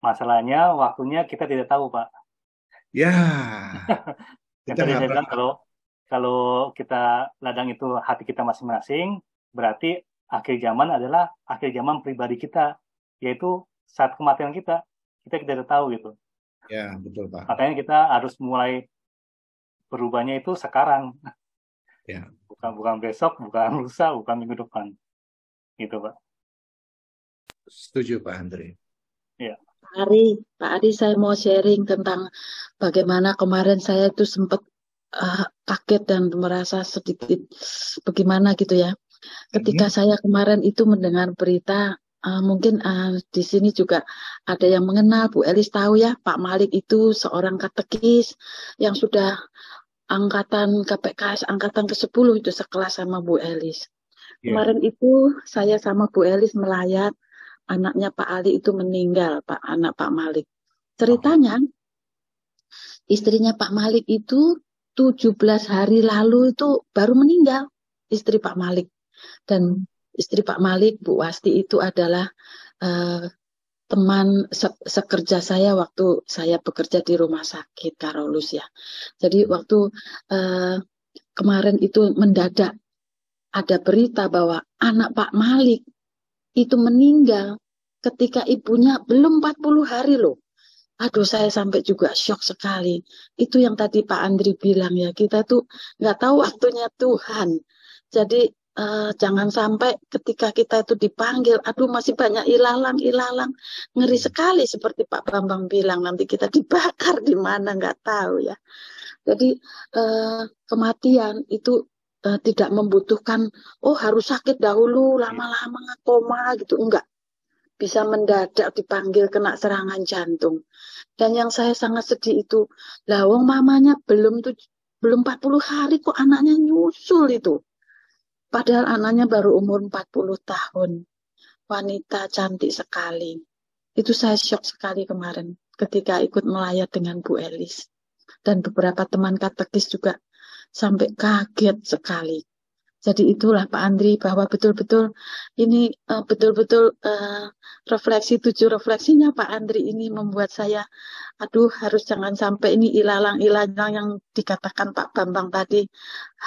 Masalahnya waktunya kita tidak tahu Pak. Ya. Yang tadi saya bilang kalau kita ladang itu hati kita masing-masing, berarti akhir zaman adalah akhir zaman pribadi kita, yaitu saat kematian kita tidak tahu gitu. Ya, betul Pak. Makanya kita harus mulai berubahnya itu sekarang. Ya. Bukan besok, bukan lusa, bukan minggu depan. Gitu Pak. Setuju Pak Andri. Ya. Pak Ari, saya mau sharing tentang bagaimana kemarin saya itu sempat kaget dan merasa sedikit bagaimana gitu ya. Ketika saya kemarin itu mendengar berita, mungkin di sini juga ada yang mengenal, Bu Elis tahu ya, Pak Malik itu seorang katekis yang sudah angkatan KPKS angkatan ke-10 itu sekelas sama Bu Elis. Kemarin itu saya sama Bu Elis melayat, anaknya Pak Ali itu meninggal, anak Pak Malik. Ceritanya, istrinya Pak Malik itu 17 hari lalu itu baru meninggal, istri Pak Malik. Dan istri Pak Malik, Bu Wasti itu adalah teman sekerja saya waktu saya bekerja di rumah sakit Karolus ya. Jadi waktu kemarin itu mendadak ada berita bahwa anak Pak Malik itu meninggal ketika ibunya belum 40 hari loh. Aduh, saya sampai juga shock sekali. Itu yang tadi Pak Andri bilang ya, kita tuh nggak tahu waktunya Tuhan. Jadi jangan sampai ketika kita itu dipanggil, aduh masih banyak ilalang, ngeri sekali seperti Pak Bambang bilang, nanti kita dibakar di mana nggak tahu ya. Jadi kematian itu tidak membutuhkan, harus sakit dahulu, lama-lama koma gitu, enggak. Bisa mendadak dipanggil kena serangan jantung. Dan yang saya sangat sedih itu, lah wong mamanya belum 40 hari kok anaknya nyusul itu. Padahal anaknya baru umur 40 tahun. Wanita cantik sekali. Itu saya shock sekali kemarin ketika ikut melayat dengan Bu Elis. Dan beberapa teman katekis juga sampai kaget sekali. Jadi itulah Pak Andri, bahwa betul-betul ini betul-betul refleksi 7 refleksinya Pak Andri ini membuat saya, aduh harus jangan sampai ini ilalang-ilalang yang dikatakan Pak Bambang tadi,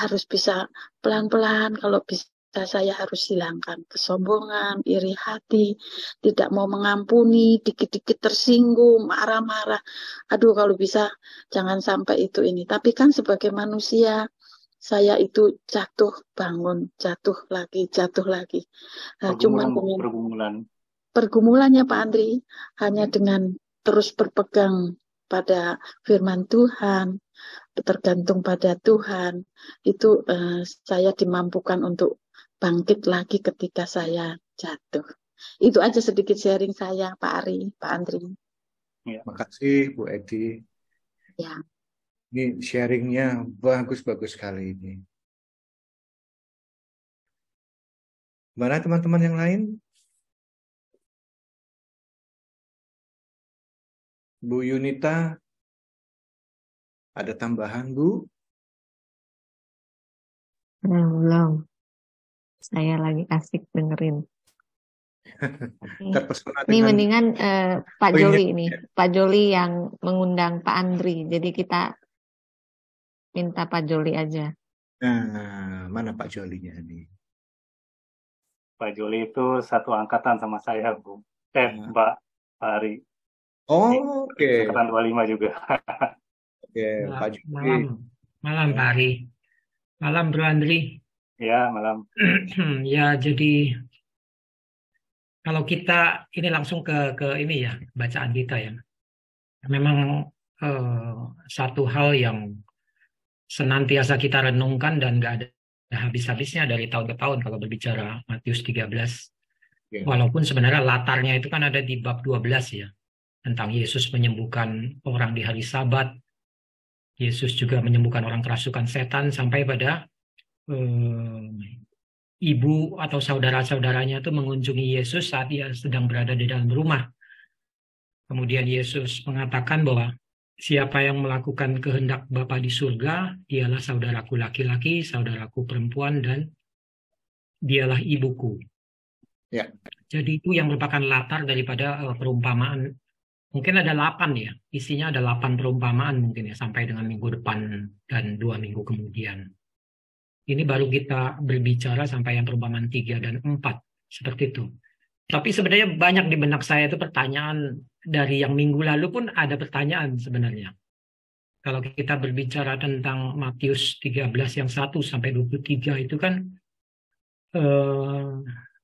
harus bisa pelan-pelan, kalau bisa saya harus hilangkan kesombongan, iri hati, tidak mau mengampuni, dikit-dikit tersinggung, marah-marah. Aduh kalau bisa jangan sampai itu ini. Tapi kan sebagai manusia, saya itu jatuh bangun, jatuh lagi. Cuma dengan pergumulannya Pak Andri, hanya dengan terus berpegang pada firman Tuhan, tergantung pada Tuhan, itu saya dimampukan untuk bangkit lagi ketika saya jatuh. Itu aja sedikit sharing saya, Pak Ari, Pak Andri. Ya, makasih Bu Edi. Ya. Ini sharingnya bagus-bagus sekali ini. Mana teman-teman yang lain? Bu Yunita, ada tambahan Bu? Belum. Saya lagi asik dengerin. Ini mendingan Pak Joli ini, Pak Joli yang mengundang Pak Andri. Jadi kita minta Pak Joli aja. Nah, mana Pak Jolinya nih? Pak Joli itu satu angkatan sama saya, Bu. Mbak Ari. Oh, oke. Angkatan 25 juga. Oke, Pak Joli. Malam Pak Ari. Malam Bro Andri. Ya, malam. Ya, jadi kalau kita ini langsung ke ini ya, bacaan kita ya. Memang satu hal yang senantiasa kita renungkan dan nggak ada habis-habisnya dari tahun ke tahun kalau berbicara Matius 13. Walaupun sebenarnya latarnya itu kan ada di bab 12 ya. Tentang Yesus menyembuhkan orang di hari Sabat. Yesus juga menyembuhkan orang kerasukan setan sampai pada ibu atau saudara-saudaranya itu mengunjungi Yesus saat dia sedang berada di dalam rumah. Kemudian Yesus mengatakan bahwa siapa yang melakukan kehendak Bapa di surga, dialah saudaraku laki-laki, saudaraku perempuan, dan dialah ibuku. Ya. Jadi itu yang merupakan latar daripada perumpamaan. Mungkin ada 8 ya, isinya ada 8 perumpamaan mungkin ya, sampai dengan minggu depan dan 2 minggu kemudian. Ini baru kita berbicara sampai yang perumpamaan 3 dan 4, seperti itu. Tapi sebenarnya banyak di benak saya itu pertanyaan, dari yang minggu lalu pun ada pertanyaan sebenarnya. Kalau kita berbicara tentang Matius 13 yang 1 sampai 23 itu kan,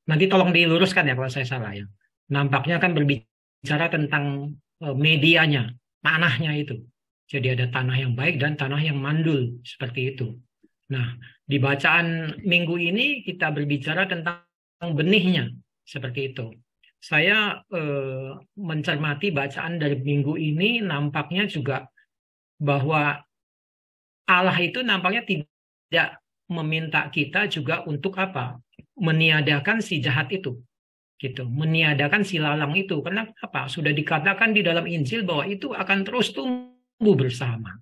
nanti tolong diluruskan ya kalau saya salah ya. Nampaknya kan berbicara tentang medianya, tanahnya itu. Jadi ada tanah yang baik dan tanah yang mandul, seperti itu. Nah, di bacaan minggu ini kita berbicara tentang benihnya, seperti itu. Saya mencermati bacaan dari minggu ini, nampaknya juga bahwa Allah itu nampaknya tidak meminta kita juga untuk apa? Meniadakan si jahat itu. Gitu, meniadakan si lalang itu. Karena apa? Sudah dikatakan di dalam Injil bahwa itu akan terus tumbuh bersama.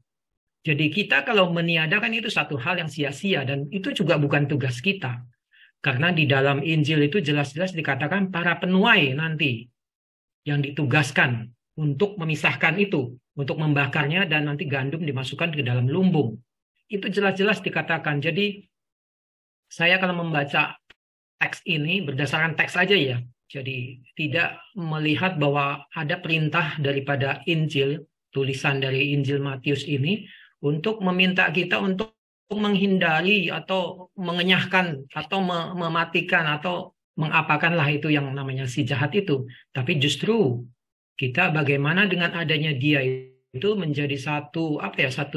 Jadi kita kalau meniadakan itu satu hal yang sia-sia, dan itu juga bukan tugas kita. Karena di dalam Injil itu jelas-jelas dikatakan para penuai nanti yang ditugaskan untuk memisahkan itu, untuk membakarnya dan nanti gandum dimasukkan ke dalam lumbung. Itu jelas-jelas dikatakan. Jadi saya kalau membaca teks ini berdasarkan teks aja ya. Jadi tidak melihat bahwa ada perintah daripada Injil, tulisan dari Injil Matius ini untuk meminta kita untuk menghindari atau mengenyahkan atau mematikan atau mengapakanlah itu yang namanya si jahat itu. Tapi justru kita bagaimana dengan adanya dia itu menjadi satu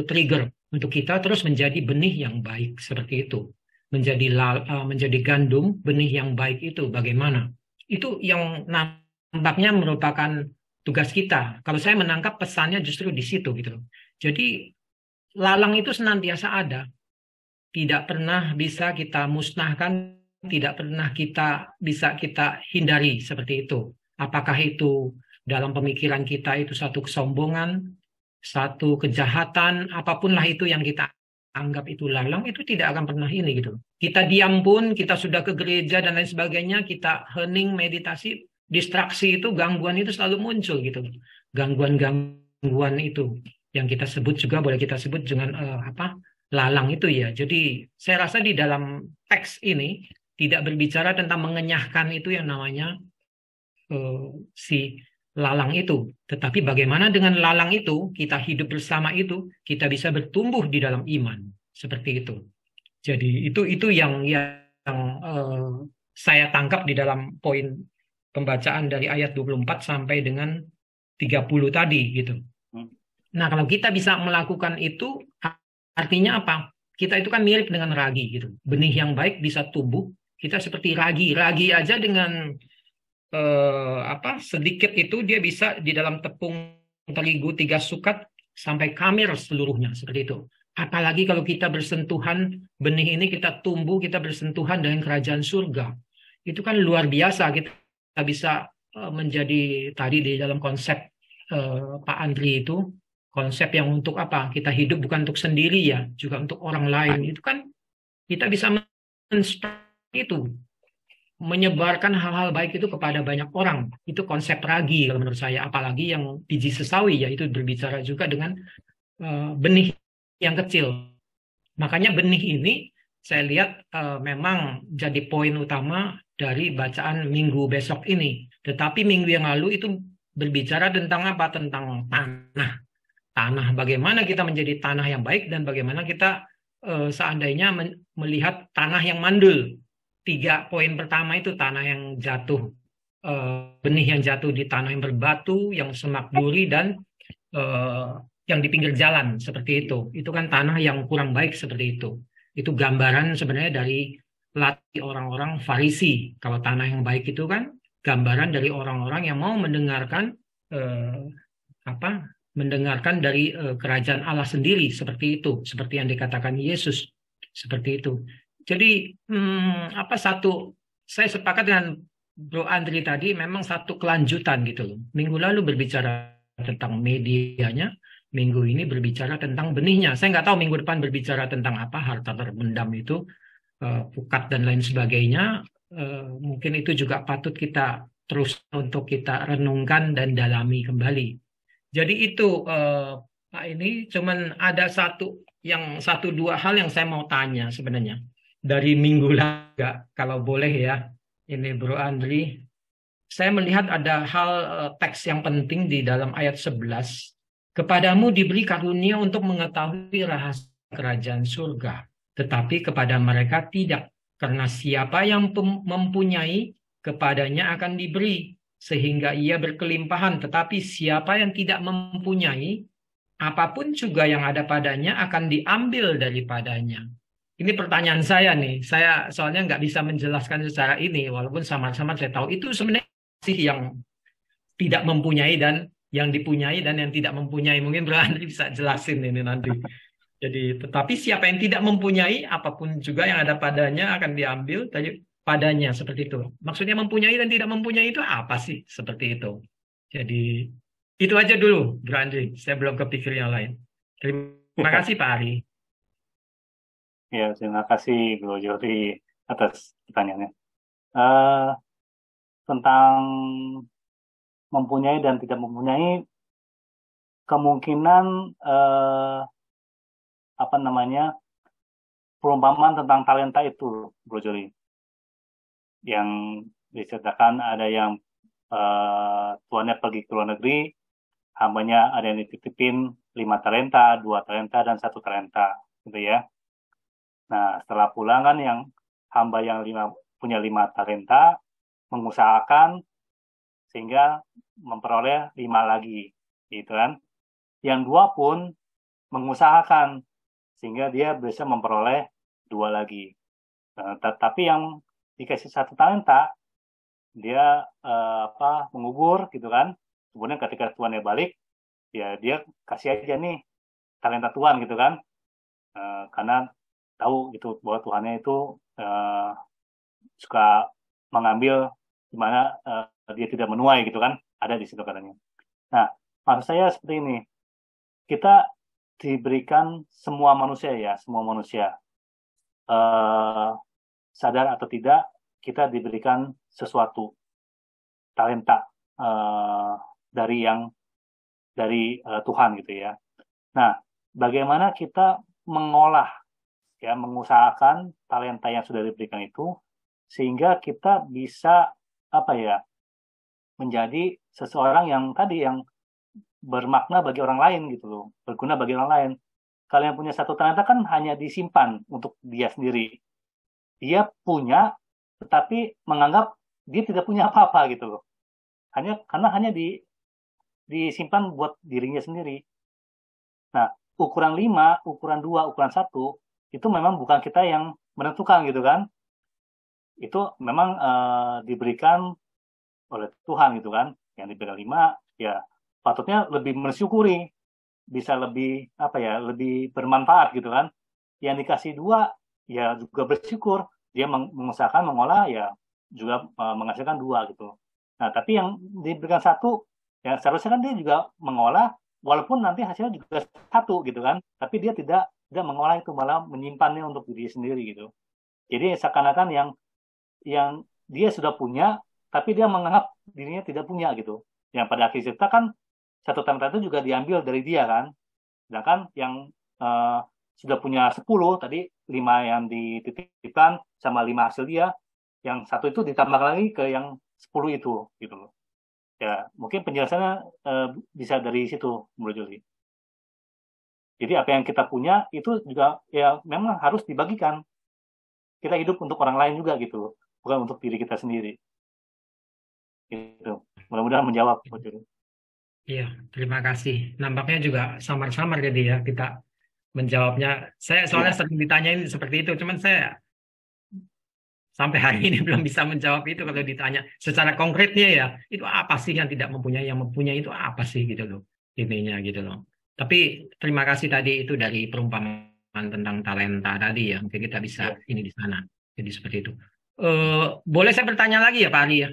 trigger untuk kita terus menjadi benih yang baik seperti itu. Menjadi gandum benih yang baik itu bagaimana? Itu yang nampaknya merupakan tugas kita. Kalau saya menangkap pesannya justru di situ gitu. Jadi lalang itu senantiasa ada. Tidak pernah bisa kita musnahkan, tidak pernah bisa kita hindari seperti itu. Apakah itu dalam pemikiran kita itu satu kesombongan, satu kejahatan, apapunlah itu yang kita anggap itu lalang, itu tidak akan pernah ini gitu. Kita diam pun, kita sudah ke gereja dan lain sebagainya, kita hening, meditasi, distraksi itu, gangguan itu selalu muncul gitu. Gangguan-gangguan itu yang kita sebut juga, boleh kita sebut dengan lalang itu ya. Jadi saya rasa di dalam teks ini tidak berbicara tentang mengenyahkan itu yang namanya si lalang itu. Tetapi bagaimana dengan lalang itu, kita hidup bersama itu, kita bisa bertumbuh di dalam iman. Seperti itu. Jadi itu yang saya tangkap di dalam poin pembacaan dari ayat 24 sampai dengan 30 tadi gitu. Nah, kalau kita bisa melakukan itu, artinya apa? Kita itu kan mirip dengan ragi gitu. Benih yang baik bisa tumbuh. Kita seperti ragi. Ragi aja dengan sedikit itu dia bisa di dalam tepung terigu 3 sukat sampai kamir seluruhnya seperti itu. Apalagi kalau kita bersentuhan benih ini, kita tumbuh, kita bersentuhan dengan kerajaan surga. Itu kan luar biasa. Kita bisa menjadi tadi di dalam konsep Pak Andri itu, konsep yang untuk apa? Kita hidup bukan untuk sendiri ya, juga untuk orang lain. Itu kan kita bisa itu menyebarkan hal-hal baik itu kepada banyak orang. Itu konsep ragi kalau menurut saya. Apalagi yang biji sesawi ya, itu berbicara juga dengan benih yang kecil. Makanya benih ini saya lihat memang jadi poin utama dari bacaan minggu besok ini. Tetapi minggu yang lalu itu berbicara tentang apa? Tentang tanah. Bagaimana kita menjadi tanah yang baik dan bagaimana kita seandainya melihat tanah yang mandul. 3 poin pertama itu tanah yang jatuh, benih yang jatuh di tanah yang berbatu, yang semak duri, dan yang di pinggir jalan seperti itu. Itu kan tanah yang kurang baik seperti itu. Itu gambaran sebenarnya dari latih orang-orang Farisi. Kalau tanah yang baik itu kan gambaran dari orang-orang yang mau mendengarkan mendengarkan dari kerajaan Allah sendiri seperti itu, seperti yang dikatakan Yesus seperti itu. Jadi saya sepakat dengan Bro Andri tadi, memang satu kelanjutan gitu loh. Minggu lalu berbicara tentang medianya, minggu ini berbicara tentang benihnya. Saya nggak tahu minggu depan berbicara tentang apa, harta terpendam itu, pukat dan lain sebagainya. Mungkin itu juga patut kita terus untuk kita renungkan dan dalami kembali. Jadi itu Pak, ini cuman ada 1-2 hal yang saya mau tanya sebenarnya. Dari minggu lalu, kalau boleh ya, ini Bro Andri, saya melihat ada hal teks yang penting di dalam ayat 11. Kepadamu diberi karunia untuk mengetahui rahasia kerajaan surga, tetapi kepada mereka tidak, karena siapa yang mempunyai, kepadanya akan diberi, sehingga ia berkelimpahan. Tetapi siapa yang tidak mempunyai, apapun juga yang ada padanya akan diambil daripadanya. ini pertanyaan saya nih. Saya soalnya nggak bisa menjelaskan secara ini, walaupun sama-sama saya tahu itu sebenarnya sih yang tidak mempunyai dan yang dipunyai dan yang tidak mempunyai. Mungkin Bro Andri bisa jelasin ini nanti. Jadi, tetapi siapa yang tidak mempunyai, apapun juga yang ada padanya akan diambil padanya, seperti itu. Maksudnya mempunyai dan tidak mempunyai itu apa sih? Seperti itu. Jadi, itu aja dulu, Bro Andri. Saya belum kepikir yang lain. Terima kasih, Pak Ari. Ya, terima kasih Bro Jody atas pertanyaannya. Tentang mempunyai dan tidak mempunyai, kemungkinan perumpamaan tentang talenta itu, Bro Jody, yang diceritakan ada yang tuannya pergi ke luar negeri, hambanya ada yang dititipin 5 talenta, 2 talenta, dan 1 talenta, gitu ya. Nah, setelah pulang kan yang hamba yang punya 5 talenta mengusahakan sehingga memperoleh 5 lagi, gitu kan. Yang 2 pun mengusahakan sehingga dia bisa memperoleh 2 lagi. Nah, tapi yang dikasih 1 talenta dia mengubur, gitu kan. Kemudian ketika tuannya balik, ya dia kasih aja nih talenta tuan, gitu kan. Karena tahu gitu bahwa Tuhannya itu suka mengambil di mana dia tidak menuai, gitu kan, ada di situ katanya. Nah, maksud saya seperti ini, kita diberikan semua manusia sadar atau tidak, kita diberikan sesuatu talenta dari Tuhan, gitu ya. Nah, bagaimana kita mengusahakan talenta yang sudah diberikan itu sehingga kita bisa menjadi seseorang yang bermakna bagi orang lain, gitu loh, berguna bagi orang lain. Kalau yang punya 1 talenta kan hanya disimpan untuk dia sendiri. Dia punya tetapi menganggap dia tidak punya apa-apa, gitu loh. Karena hanya disimpan buat dirinya sendiri. Nah, ukuran 5, ukuran 2, ukuran 1 itu memang bukan kita yang menentukan, gitu kan. Itu memang diberikan oleh Tuhan, gitu kan. Yang diberikan 5, ya patutnya lebih bersyukuri, bisa lebih lebih bermanfaat, gitu kan. Yang dikasih 2, ya juga bersyukur, dia mengusahakan mengolah, ya juga menghasilkan 2, gitu. Nah, tapi yang diberikan 1, ya seharusnya kan dia juga mengolah, walaupun nanti hasilnya juga 1, gitu kan. Tapi dia tidak mengolah itu, malah menyimpannya untuk diri sendiri, gitu. Jadi seakan-akan yang dia sudah punya, tapi dia menganggap dirinya tidak punya, gitu. Yang pada akhir cerita kan 1 talenta itu juga diambil dari dia kan. Sedangkan yang sudah punya 10 tadi, 5 yang dititipkan sama 5 hasil dia, yang 1 itu ditambah lagi ke yang 10 itu, gitu loh. Ya, mungkin penjelasannya bisa dari situ, menurut Juli. Jadi apa yang kita punya itu juga ya memang harus dibagikan. Kita hidup untuk orang lain juga, gitu, bukan untuk diri kita sendiri. Gitu. Mudah-mudahan menjawab, Pak Juli. Iya, terima kasih. Nampaknya juga samar-samar jadi ya kita menjawabnya. Saya soalnya sering ditanyain seperti itu, cuman saya sampai hari ini belum bisa menjawab itu. Kalau ditanya secara konkretnya ya, itu apa sih yang tidak mempunyai, yang mempunyai itu apa sih, gitu loh, intinya, gitu loh. Tapi terima kasih tadi itu dari perumpamaan tentang talenta tadi ya, mungkin kita bisa ini di sana. Jadi seperti itu. Boleh saya bertanya lagi ya Pak Ari ya?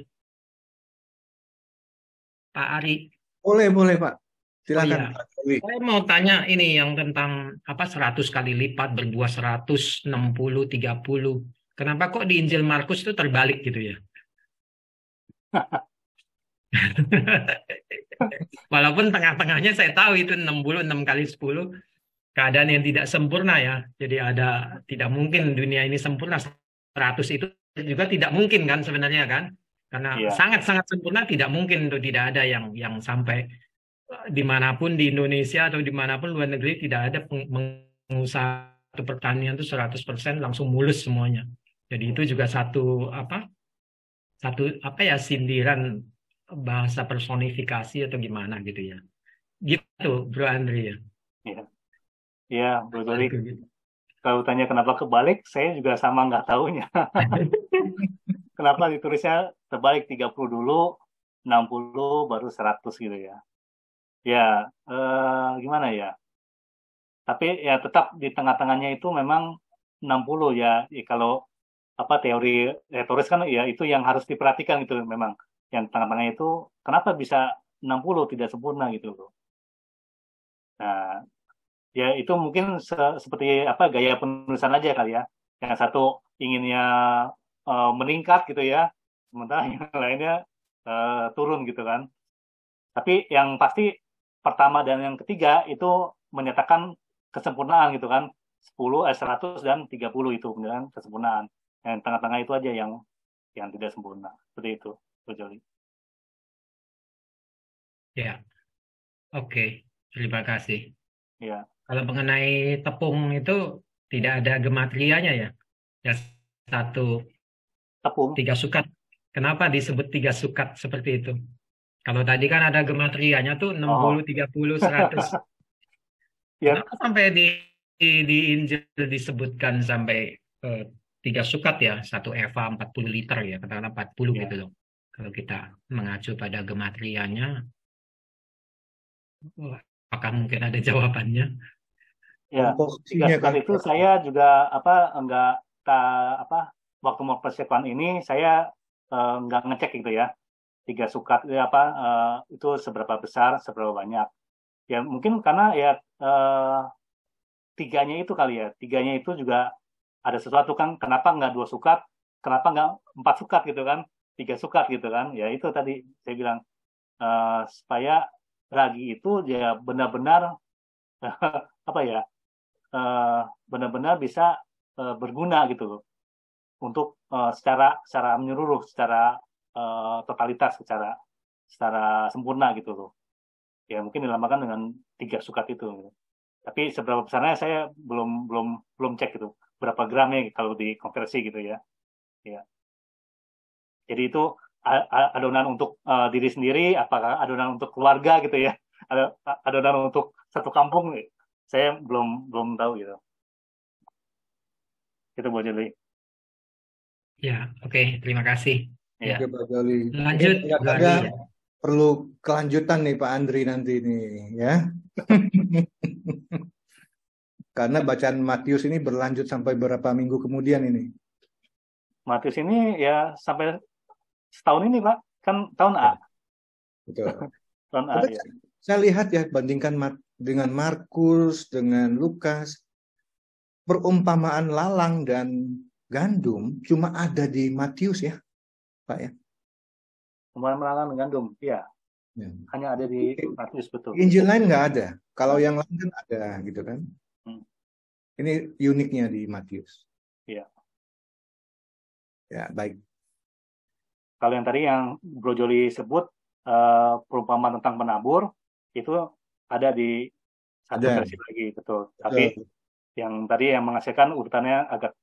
Pak Ari. Boleh Pak. Silakan. Oh, iya. Saya mau tanya ini yang tentang 100 kali lipat berbuah 100, 60, 30. Kenapa kok di Injil Markus itu terbalik gitu ya? Walaupun tengah-tengahnya saya tahu itu 60, 6 kali 10. Keadaan yang tidak sempurna ya. Jadi tidak mungkin dunia ini sempurna. 100 itu juga tidak mungkin kan sebenarnya kan. Karena sangat-sangat sempurna tidak mungkin itu, tidak ada yang sampai dimanapun di Indonesia atau dimanapun luar negeri tidak ada pengusaha atau pertanian itu 100% langsung mulus semuanya. Jadi itu juga satu sindiran bahasa personifikasi atau gimana gitu ya. Gitu Bro Andri ya. Iya, Bro Jody. Kalau tanya kenapa kebalik, saya juga sama nggak taunya. Kenapa ditulisnya terbalik 30 dulu, 60 baru 100 gitu ya. Ya, gimana ya? Tapi ya tetap di tengah-tengahnya itu memang 60 ya. Kalau teori retoris kan ya itu yang harus diperhatikan gitu memang. Yang tengah-tengahnya itu kenapa bisa 60 tidak sempurna gitu loh. Nah, ya itu mungkin seperti gaya penulisan aja kali ya. Yang satu inginnya meningkat gitu ya, sementara yang lainnya turun gitu kan. Tapi yang pasti pertama dan yang ketiga itu menyatakan kesempurnaan gitu kan. 100 dan 30 itu kan kesempurnaan. Yang tengah-tengah itu aja yang tidak sempurna. Seperti itu, Bu Joli. Ya, oke. Terima kasih. Ya. Kalau mengenai tepung itu tidak ada gematrianya ya. Ya satu Tepung. 3 sukat. Kenapa disebut 3 sukat seperti itu? Kalau tadi kan ada gematrianya tuh 60, 30, 100. Ya. Kenapa sampai di Injil disebutkan sampai 3 sukat ya, 1 eva 40 liter ya, katakanlah 40 gitu loh. Kalau kita mengacu pada gematrianya, apakah mungkin ada jawabannya? Ya, 3 sukat itu saya juga waktu mau persiapan ini saya nggak ngecek gitu ya. 3 sukat itu seberapa besar, seberapa banyak. Ya mungkin karena ya tiganya itu kali ya. Tiganya itu juga ada sesuatu kan. Kenapa nggak 2 sukat? Kenapa nggak 4 sukat gitu kan? 3 sukat gitu kan? Ya itu tadi saya bilang supaya ragi itu ya benar-benar benar-benar bisa berguna gitu loh untuk secara menyeluruh, secara totalitas, secara sempurna gitu loh. Ya mungkin dilambangkan dengan 3 sukat itu. Gitu. Tapi seberapa besarnya saya belum cek gitu. Berapa gramnya kalau dikonversi gitu ya. Ya. Jadi itu adonan untuk diri sendiri, apakah adonan untuk keluarga gitu ya. Adonan untuk satu kampung, saya belum tahu gitu. Itu Bu Joli. Ya, oke. Terima kasih. Ya. Oke, Pak Joli. Lanjut. Ada perlu kelanjutan nih Pak Andri nanti nih ya. Karena bacaan Matius ini berlanjut sampai berapa minggu kemudian ini? Matius ini ya sampai setahun ini Pak, kan tahun A. Betul. Tahun A, ya. Saya lihat ya, bandingkan dengan Markus, dengan Lukas, perumpamaan lalang dan gandum cuma ada di Matius ya, Pak ya. Perumpamaan lalang dan gandum, ya. Hanya ada di Matius, betul. Injil lain nggak ada. Kalau yang lain kan ada gitu kan. Ini uniknya di Matius. Iya. Ya, baik. Kalau yang tadi yang Bro Joli sebut perumpamaan tentang penabur itu ada di satu versi lagi, betul. Tapi yang tadi yang menghasilkan urutannya agak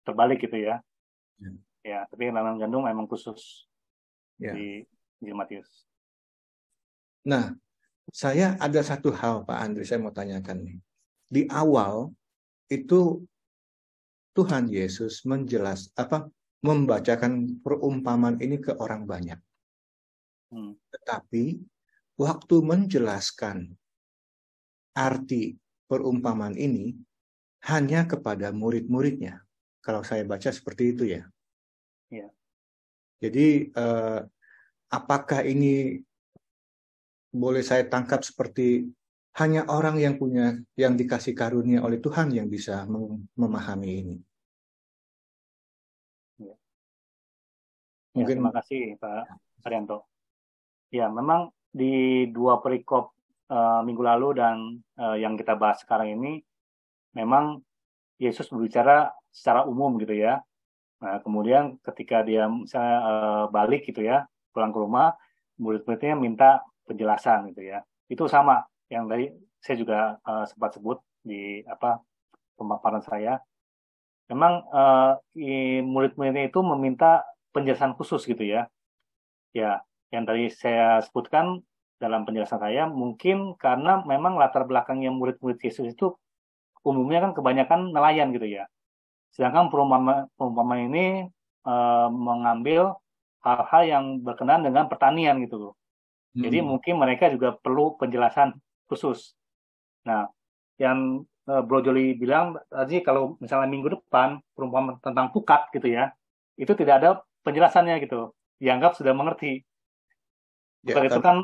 terbalik gitu ya. Ya, tapi lalang gandum memang khusus di Injil Matius. Nah, saya ada satu hal Pak Andri saya mau tanyakan nih. Di awal itu Tuhan Yesus membacakan perumpamaan ini ke orang banyak. Tetapi waktu menjelaskan arti perumpamaan ini hanya kepada murid-muridnya. Kalau saya baca seperti itu ya. Ya. Jadi apakah ini boleh saya tangkap seperti hanya orang yang dikasih karunia oleh Tuhan yang bisa memahami ini? Ya. Mungkin terima kasih Pak Arianto. Ya, memang di 2 perikop minggu lalu dan yang kita bahas sekarang ini, memang Yesus berbicara secara umum gitu ya. Nah, kemudian ketika dia misalnya balik gitu ya, pulang ke rumah, murid-muridnya minta penjelasan gitu ya. Itu sama yang tadi saya juga sempat sebut di pemaparan saya. Memang murid-muridnya itu meminta penjelasan khusus gitu ya. Ya, yang tadi saya sebutkan dalam penjelasan saya, mungkin karena memang latar belakangnya murid-murid Yesus itu umumnya kan kebanyakan nelayan gitu ya. Sedangkan perumpamaan ini mengambil hal-hal yang berkenaan dengan pertanian gitu loh. Jadi mungkin mereka juga perlu penjelasan khusus. Nah, yang Bro Joli bilang tadi kalau misalnya minggu depan perumpamaan tentang pukat gitu ya, itu tidak ada penjelasannya gitu. Dianggap sudah mengerti. Pukat itu kan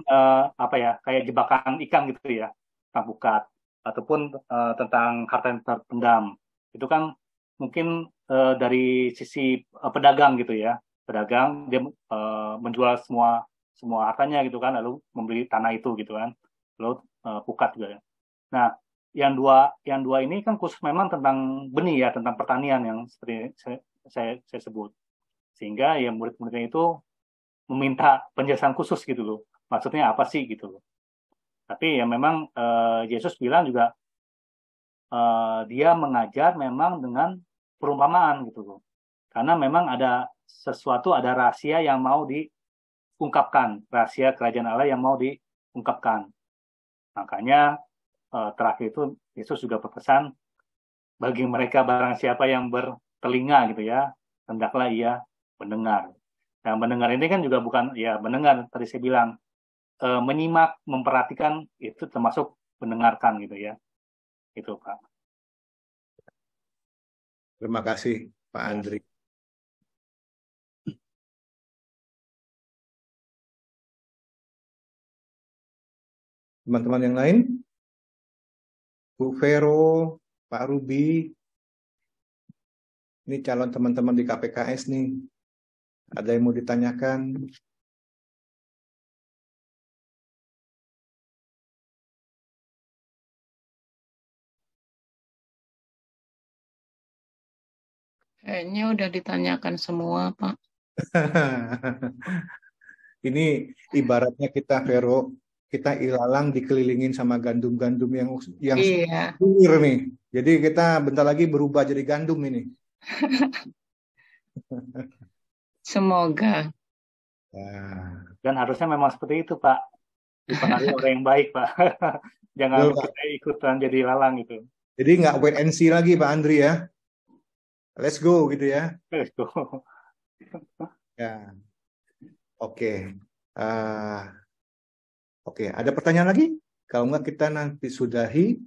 apa ya, kayak jebakan ikan gitu ya, tentang pukat. Ataupun tentang harta yang terpendam. Itu kan mungkin dari sisi pedagang gitu ya. Pedagang dia menjual semua hartanya gitu kan, lalu membeli tanah itu gitu kan. Lalu pukat juga. Nah, yang dua ini kan khusus memang tentang benih ya, tentang pertanian yang seperti saya sebut. Sehingga ya murid-muridnya itu meminta penjelasan khusus gitu loh. Maksudnya apa sih gitu loh. Tapi ya memang Yesus bilang juga dia mengajar memang dengan perumpamaan gitu loh. Karena memang ada sesuatu, ada rahasia yang mau diungkapkan, rahasia kerajaan Allah yang mau diungkapkan. Makanya terakhir itu Yesus juga berpesan bagi mereka barang siapa yang bertelinga gitu ya, hendaklah ia mendengar. Nah, mendengar ini kan juga bukan ya mendengar, tadi saya bilang menyimak, memperhatikan itu termasuk mendengarkan gitu ya. Itu Pak. Terima kasih Pak Andri. Teman-teman yang lain? Bu Vero, Pak Ruby, ini calon teman-teman di KPKS nih. Ada yang mau ditanyakan? Kayaknya udah ditanyakan semua, Pak. Ini ibaratnya kita, Vero, kita ilalang dikelilingin sama gandum-gandum yang Iya. subur nih. Jadi kita bentar lagi berubah jadi gandum ini. Semoga. Nah, Dan harusnya memang seperti itu Pak. Dipengaruhi orang yang baik Pak. Jangan betul, kita ikutan jadi lalang gitu. jadi nggak wait and see lagi Pak Andri ya. Let's go gitu ya. Let's go. Ya. Oke. Oke, ada pertanyaan lagi? Kalau nggak kita nanti sudahi,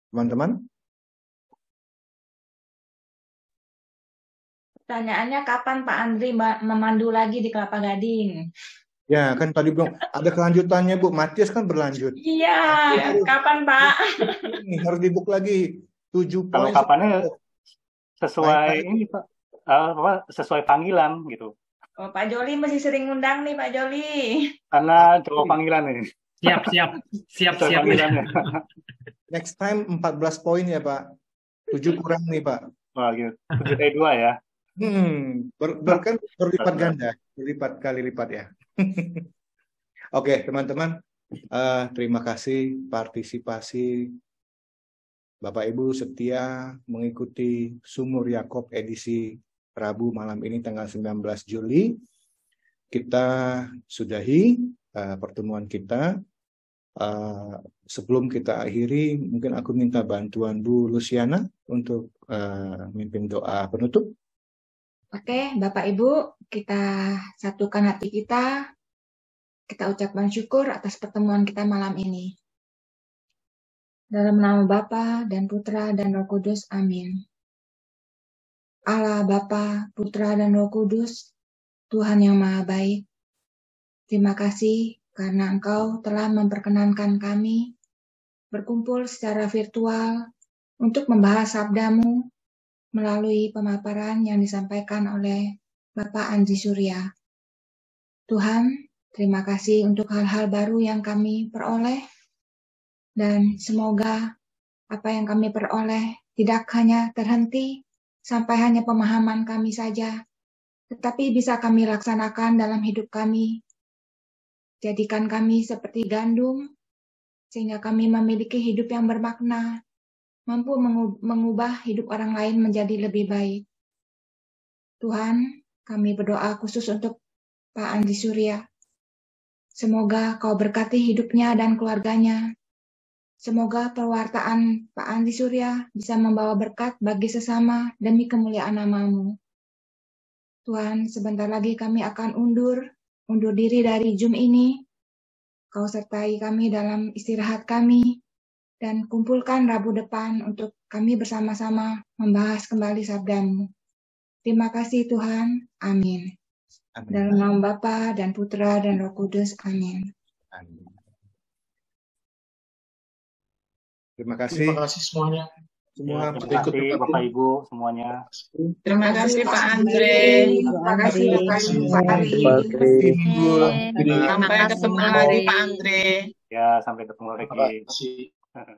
teman-teman. Pertanyaannya kapan Pak Andri memandu lagi di Kelapa Gading? Ya, kan tadi bilang ada kelanjutannya Bu. Matius kan berlanjut. Iya, kapan Pak? Ini harus dibook lagi 7 Kalau poin. kapannya sesuai ini Pak, sesuai panggilan gitu. Oh, Pak Joli masih sering undang nih Pak Joli. Karena coba panggilan nih. Siap. Panggilannya. Next time 14 poin ya Pak. 7 kurang nih Pak. Wah, gitu. 7 ya. Kan berlipat ganda, berlipat kali lipat ya. Oke, teman-teman, terima kasih partisipasi Bapak Ibu setia mengikuti Sumur Yakob edisi Rabu malam ini tanggal 19 Juli. Kita sudahi pertemuan kita. Sebelum kita akhiri, mungkin aku minta bantuan Bu Luciana untuk mimpin doa penutup. Oke, Bapak Ibu, kita satukan hati kita. Kita ucapkan syukur atas pertemuan kita malam ini. Dalam nama Bapa dan Putra dan Roh Kudus, amin. Allah Bapa, Putra dan Roh Kudus, Tuhan yang Maha Baik, terima kasih karena Engkau telah memperkenankan kami berkumpul secara virtual untuk membahas sabda-Mu melalui pemaparan yang disampaikan oleh Bapak Andri Surya. Tuhan, terima kasih untuk hal-hal baru yang kami peroleh, dan semoga apa yang kami peroleh tidak hanya terhenti sampai hanya pemahaman kami saja, tetapi bisa kami laksanakan dalam hidup kami. Jadikan kami seperti gandum, sehingga kami memiliki hidup yang bermakna, mampu mengubah hidup orang lain menjadi lebih baik. Tuhan, kami berdoa khusus untuk Pak Andri Surya. Semoga Kau berkati hidupnya dan keluarganya, Semoga pewartaan Pak Andi Surya bisa membawa berkat bagi sesama demi kemuliaan nama-Mu. Tuhan, sebentar lagi kami akan undur diri dari Zoom ini. Kau sertai kami dalam istirahat kami, dan kumpulkan Rabu depan untuk kami bersama-sama membahas kembali sabda-Mu. Terima kasih Tuhan. Amin. Amin. Dalam nama Bapa dan Putra dan Roh Kudus. Amin. Amin. Terima kasih. Terima kasih semuanya. Semua Terima kasih Bapak Ibu semuanya. Terima kasih Pak Andre. Terima kasih Pak Ari. Sampai ketemu lagi Pak Andre. Ya, sampai ketemu Terima lagi. kasih.